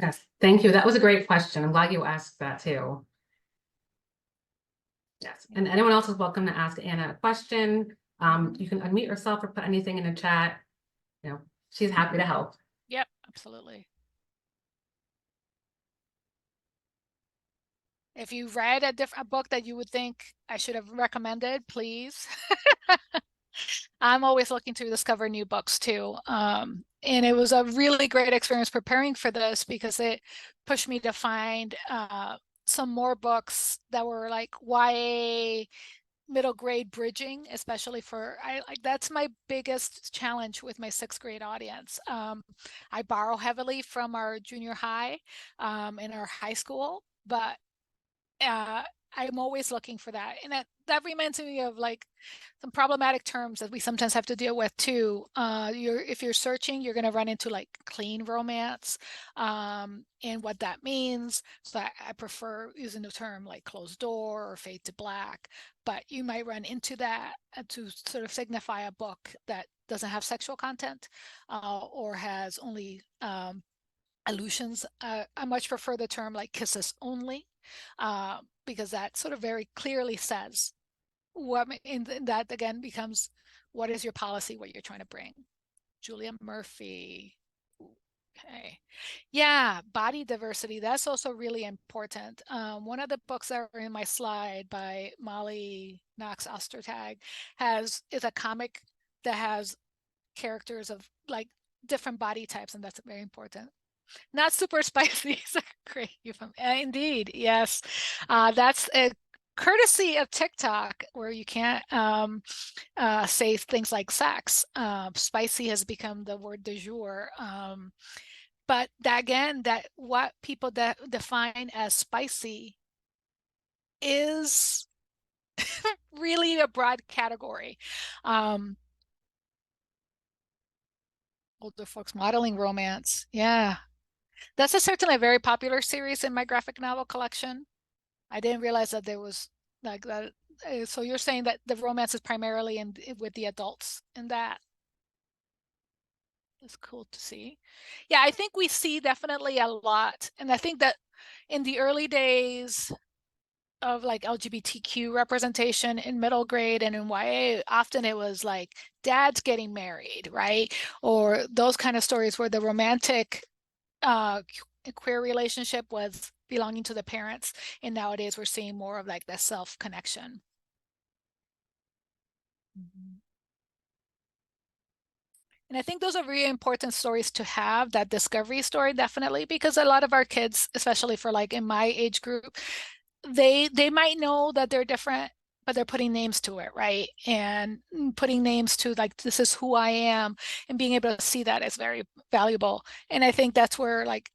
Yes, thank you. That was a great question. I'm glad you asked that too. Yes, and anyone else is welcome to ask Anna a question. You can unmute yourself or put anything in the chat. You know, she's happy to help. Yep, absolutely. If you read a book that you would think I should have recommended, please. I'm always looking to discover new books too. And it was a really great experience preparing for this because it pushed me to find some more books that were like YA middle grade bridging, especially for that's my biggest challenge with my 6th grade audience. I borrow heavily from our junior high and our high school, but I'm always looking for that. And that reminds me of like some problematic terms that we sometimes have to deal with too. If you're searching, you're going to run into like clean romance and what that means. So I prefer using the term like closed door or fade to black, but you might run into that to sort of signify a book that doesn't have sexual content or has only allusions. I much prefer the term like kisses only because that sort of very clearly says what, and that again becomes what is your policy, what you're trying to bring. Julia Murphy. Okay. Yeah, body diversity. That's also really important. One of the books that are in my slide by Molly Knox Ostertag is a comic that has characters of like different body types, and that's very important. Not super spicy. Great. Indeed. Yes. That's a courtesy of TikTok where you can't say things like sex. Spicy has become the word du jour. But that, again, that what people define as spicy is really a broad category. Older folks modeling romance. Yeah. That's certainly a very popular series in my graphic novel collection. I didn't realize that there was like that. So you're saying that the romance is primarily with the adults in that. It's cool to see. Yeah, I think we see definitely a lot. And I think that in the early days of like LGBTQ representation in middle grade and in YA, often it was like dads getting married, right? Or those kind of stories where the romantic queer relationship was belonging to the parents, and nowadays we're seeing more of like the self connection. And I think those are really important stories to have, that discovery story, definitely, because a lot of our kids, especially for like in my age group, they might know that they're different, but they're putting names to it, right? And putting names to like, this is who I am, and being able to see that is very valuable. And I think that's where like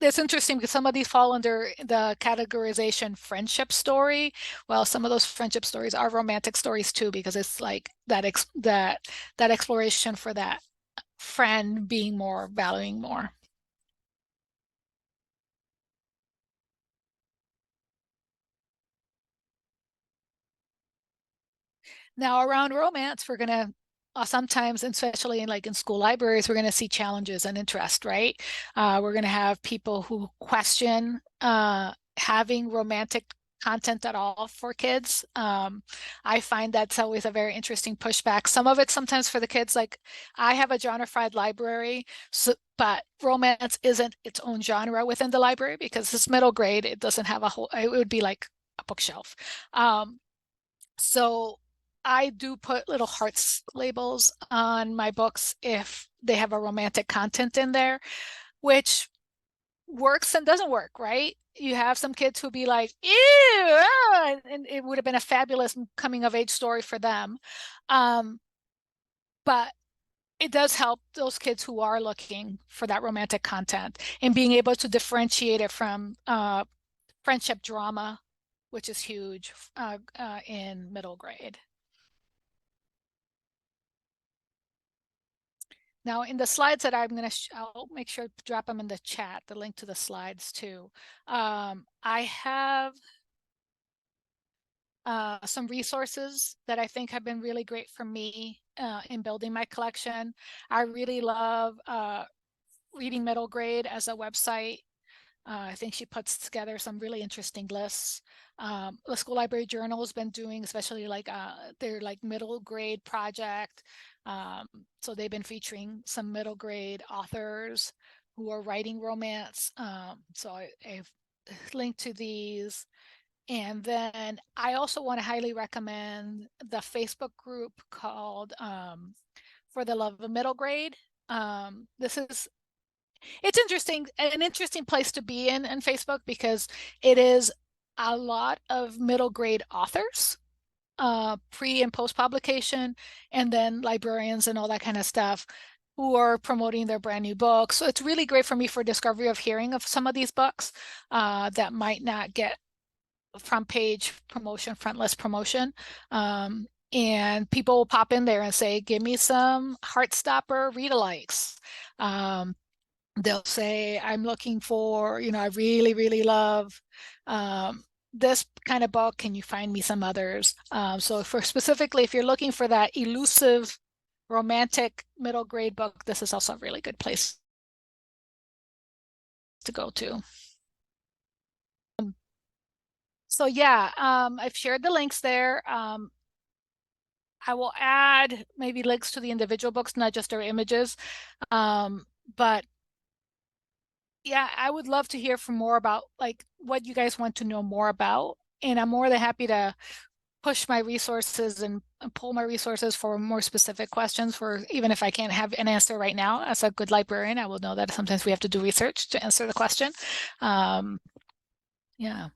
it's interesting because some of these fall under the categorization friendship story. Well, some of those friendship stories are romantic stories too, because it's like that exploration for that friend being more, valuing more. Now around romance, we're gonna sometimes, especially in like in school libraries, we're gonna see challenges and interest, right? We're gonna have people who question having romantic content at all for kids. I find that's always a very interesting pushback. Some of it sometimes for the kids, like I have a genre-fied library, so, but romance isn't its own genre within the library because it's middle grade. It doesn't have a whole, it would be like a bookshelf. So I do put little hearts labels on my books if they have a romantic content in there, which works and doesn't work, right? You have some kids who be like, ew, and it would have been a fabulous coming of age story for them. But it does help those kids who are looking for that romantic content and being able to differentiate it from friendship drama, which is huge in middle grade. Now, in the slides that I'm going to, I'll make sure to drop them in the chat, the link to the slides too. I have some resources that I think have been really great for me in building my collection. I really love Reading Middle Grade as a website. I think she puts together some really interesting lists. The School Library Journal has been doing, especially like their like middle grade project. So they've been featuring some middle grade authors who are writing romance. So I've linked to these. And then I also want to highly recommend the Facebook group called For the Love of Middle Grade. It's interesting, an interesting place to be in Facebook because it is a lot of middle grade authors, pre and post publication, and then librarians and all that kind of stuff who are promoting their brand new books. So it's really great for me for discovery of hearing of some of these books that might not get front page promotion, front list promotion. And people will pop in there and say, give me some Heartstopper read-alikes. They'll say, I'm looking for, I really, really love this kind of book. Can you find me some others? So specifically, if you're looking for that elusive romantic middle grade book, this is also a really good place to go to. So yeah, I've shared the links there. I will add maybe links to the individual books, not just their images. But yeah, I would love to hear from more about like what you guys want to know more about. And I'm more than happy to push my resources and pull my resources for more specific questions for even if I can't have an answer right now. As a good librarian, I will know that sometimes we have to do research to answer the question. Yeah.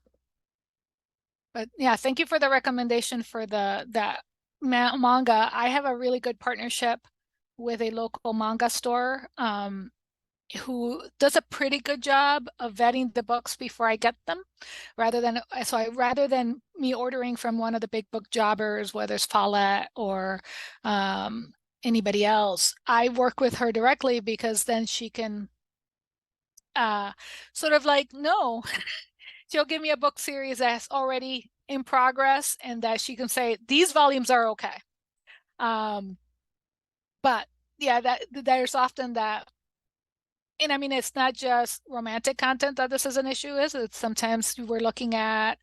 But yeah, thank you for the recommendation for that manga. I have a really good partnership with a local manga store who does a pretty good job of vetting the books before I get them, rather than me ordering from one of the big book jobbers, whether it's Follett or anybody else. I work with her directly because then she can sort of like, no, she'll give me a book series that's already in progress and that she can say, these volumes are okay. But yeah, that there's often that. And I mean, it's not just romantic content that this is an issue is. It's sometimes we're looking at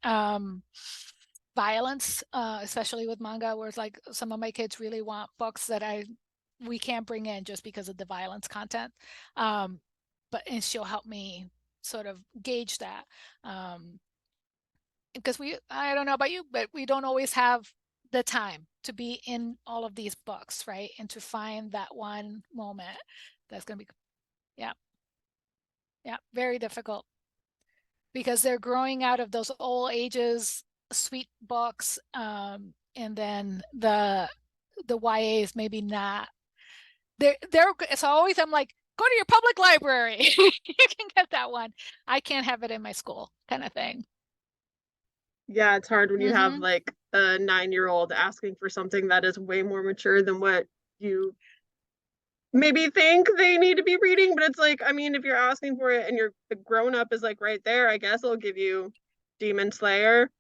violence, especially with manga, where it's like some of my kids really want books that we can't bring in just because of the violence content. And she'll help me sort of gauge that. Because I don't know about you, but we don't always have the time to be in all of these books, right? And to find that one moment that's going to be, yeah, very difficult because they're growing out of those old ages, sweet books, and then the YAs maybe not. It's always, I'm like, go to your public library. You can get that one. I can't have it in my school, kind of thing. Yeah, it's hard when you have like a 9-year-old asking for something that is way more mature than what you maybe think they need to be reading, but it's like, I mean, if you're asking for it and the grown up is like right there, I guess I'll give you Demon Slayer.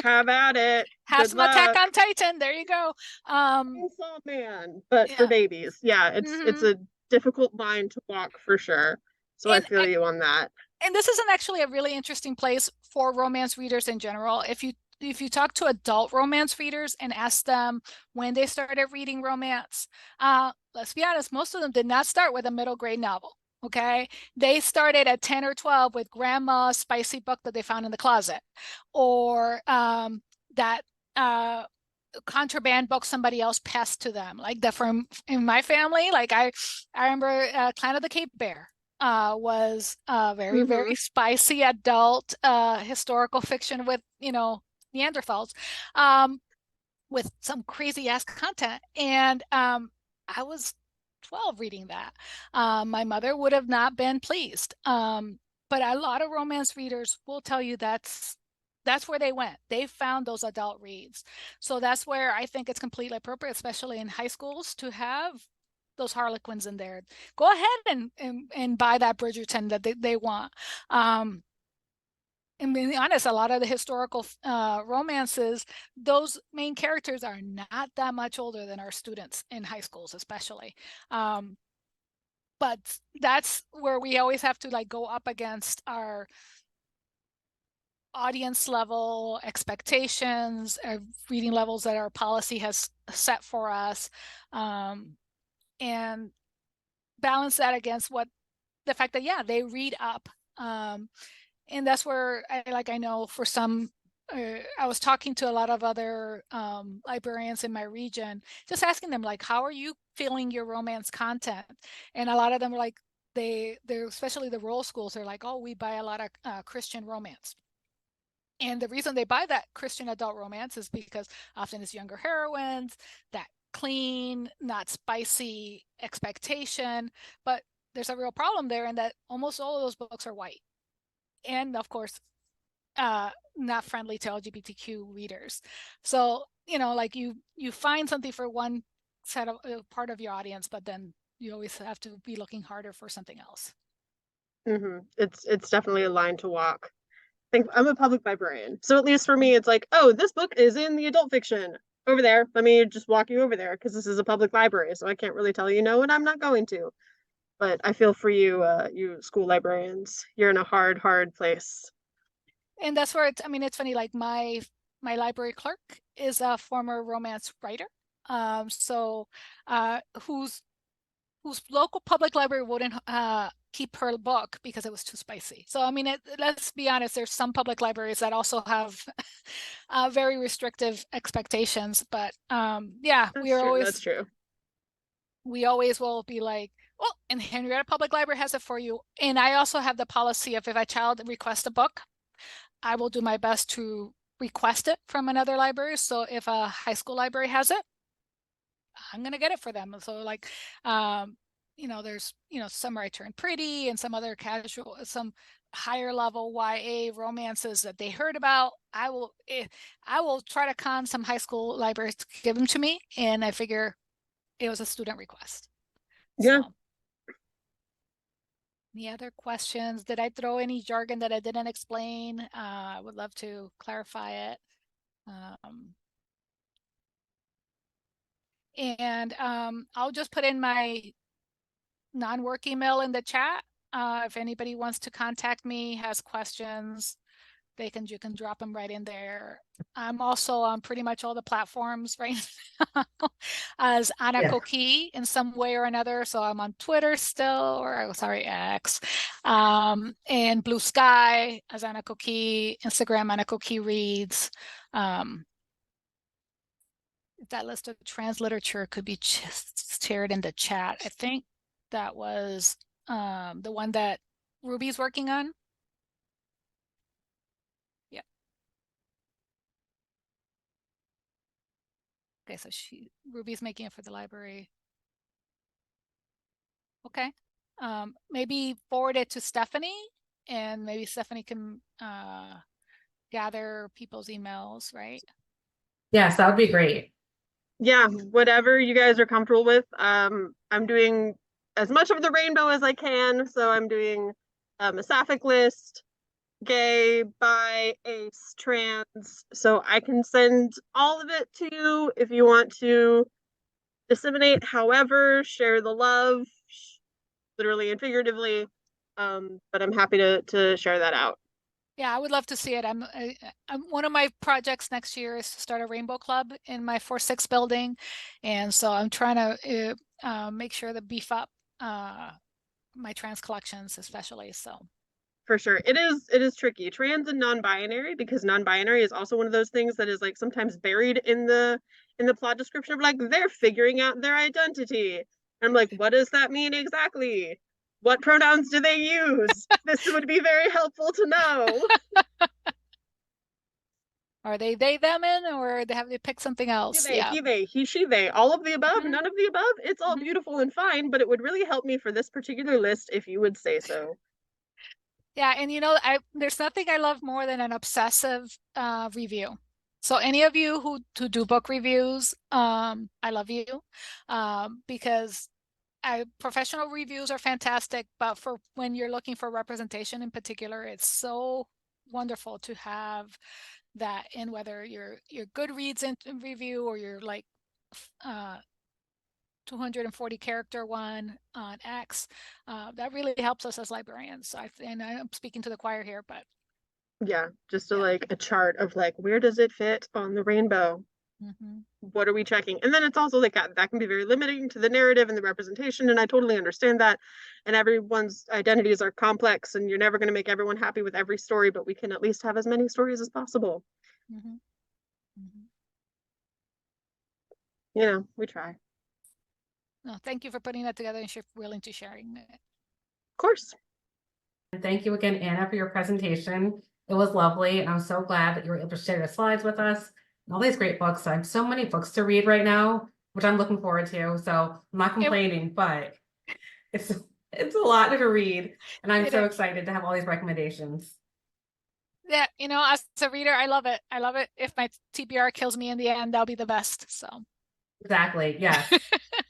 Have at it. Have some Attack on Titan. There you go. Chainsaw Man, but for babies. Yeah, it's a difficult line to walk for sure. So I feel you on that. and this isn't actually a really interesting place for romance readers in general. If you talk to adult romance readers and ask them when they started reading romance, let's be honest, most of them did not start with a middle grade novel. Okay, they started at 10 or 12 with grandma's spicy book that they found in the closet, or that contraband book somebody else passed to them, like that. From in my family, like I remember Clan of the Cape Bear was very spicy adult historical fiction with, you know, Neanderthals, with some crazy ass content. And I was 12 reading that. My mother would have not been pleased. But a lot of romance readers will tell you that's where they went. They found those adult reads. So that's where I think it's completely appropriate, especially in high schools, to have those Harlequins in there. Go ahead and buy that Bridgerton that they want. And being honest, a lot of the historical romances, those main characters are not that much older than our students in high schools, especially. But that's where we always have to like go up against our audience level expectations, reading levels that our policy has set for us, and balance that against what the fact that, yeah, they read up. And that's where I know for some, I was talking to a lot of other librarians in my region, just asking them like, how are you feeling your romance content? And a lot of them were like, they're especially the rural schools, they're like, oh, we buy a lot of Christian romance. And the reason they buy that Christian adult romance is because often it's younger heroines, that clean, not spicy expectation. But there's a real problem there in that almost all of those books are white. And of course, not friendly to LGBTQ readers. So, you know, like you find something for one set of part of your audience, but then you always have to be looking harder for something else. It's definitely a line to walk. I think I'm a public librarian, so at least for me, it's like, oh, this book is in the adult fiction over there. Let me just walk you over there because this is a public library, so I can't really tell you no, and I'm not going to. But I feel for you, you school librarians. You're in a hard place. And that's where I mean, it's funny, like my library clerk is a former romance writer. So whose local public library wouldn't keep her book because it was too spicy. So I mean, let's be honest, there's some public libraries that also have very restrictive expectations. But yeah, That's true. We always will be like, well, and Henrietta Public Library has it for you. And I also have the policy of if a child requests a book, I will do my best to request it from another library. So if a high school library has it, I'm going to get it for them. So like, you know, there's, you know, some Right Turn Pretty and some other casual, some higher level YA romances that they heard about. I will try to con some high school libraries to give them to me. And I figure it was a student request. Yeah. So, any other questions? Did I throw any jargon that I didn't explain? I would love to clarify it. And I'll just put in my non-work email in the chat. If anybody wants to contact me, has questions, you can drop them right in there. I'm also on pretty much all the platforms right now as Ana Coqui in some way or another. So I'm on Twitter still, or sorry, X, and Blue Sky as Ana Coqui, Instagram Ana Coqui Reads. That list of trans literature could be shared in the chat. I think that was the one that Ruby's working on. Yeah. Okay, so Ruby's making it for the library. Okay. Maybe forward it to Stephanie, and maybe Stephanie can gather people's emails, right? Yes, that would be great. Yeah, whatever you guys are comfortable with. I'm doing as much of the rainbow as I can. So I'm doing a sapphic list, gay, bi, ace, trans. So I can send all of it to you if you want to disseminate, however, share the love, literally and figuratively. But I'm happy to share that out. Yeah, I would love to see it. I'm one of my projects next year is to start a rainbow club in my 4-6 building, and so I'm trying to make sure to beef up my trans collections, especially. So For sure. It is tricky. Trans and non-binary, because non-binary is also one of those things that is like sometimes buried in the plot description of like they're figuring out their identity. And I'm like, what does that mean exactly? What pronouns do they use? This would be very helpful to know. are they them in, or they have they picked something He, else? they, Yeah. he, they, he, she, they, all of the above, Mhm. none of the above. It's all Mhm. beautiful and fine, but it would really help me for this particular list if you would say so. Yeah, and there's nothing I love more than an obsessive review. So any of you who do book reviews, I love you, because professional reviews are fantastic, but for when you're looking for representation in particular, it's so wonderful to have that in, whether your Goodreads in review or your like 240 character one on X. That really helps us as librarians. And I'm speaking to the choir here, but Yeah, just yeah. like a chart of like, where does it fit on the rainbow? Mm-hmm. What are we checking? And then it's also like that can be very limiting to the narrative and the representation, and I totally understand that. And everyone's identities are complex, and you're never going to make everyone happy with every story, but we can at least have as many stories as possible. Mm-hmm. Mm-hmm. You know, we try. Of No, thank you for putting that together and willing to sharing it. course. And thank you again, Anna, for your presentation. It was lovely, and I'm so glad that you were able to share your slides with us and all these great books. I have so many books to read right now, which I'm looking forward to. So I'm not complaining, but it's a lot to read, and I'm so excited to have all these recommendations. Yeah, as a reader, I love it. I love it. If my TBR kills me in the end, that'll be the best. So Exactly. Yes.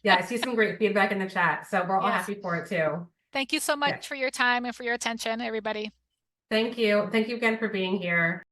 Yeah, I see some great feedback in the chat, so we're all yes. happy for it too. Thank you so much for your time and for your attention, everybody. Thank you. Thank you again for being here.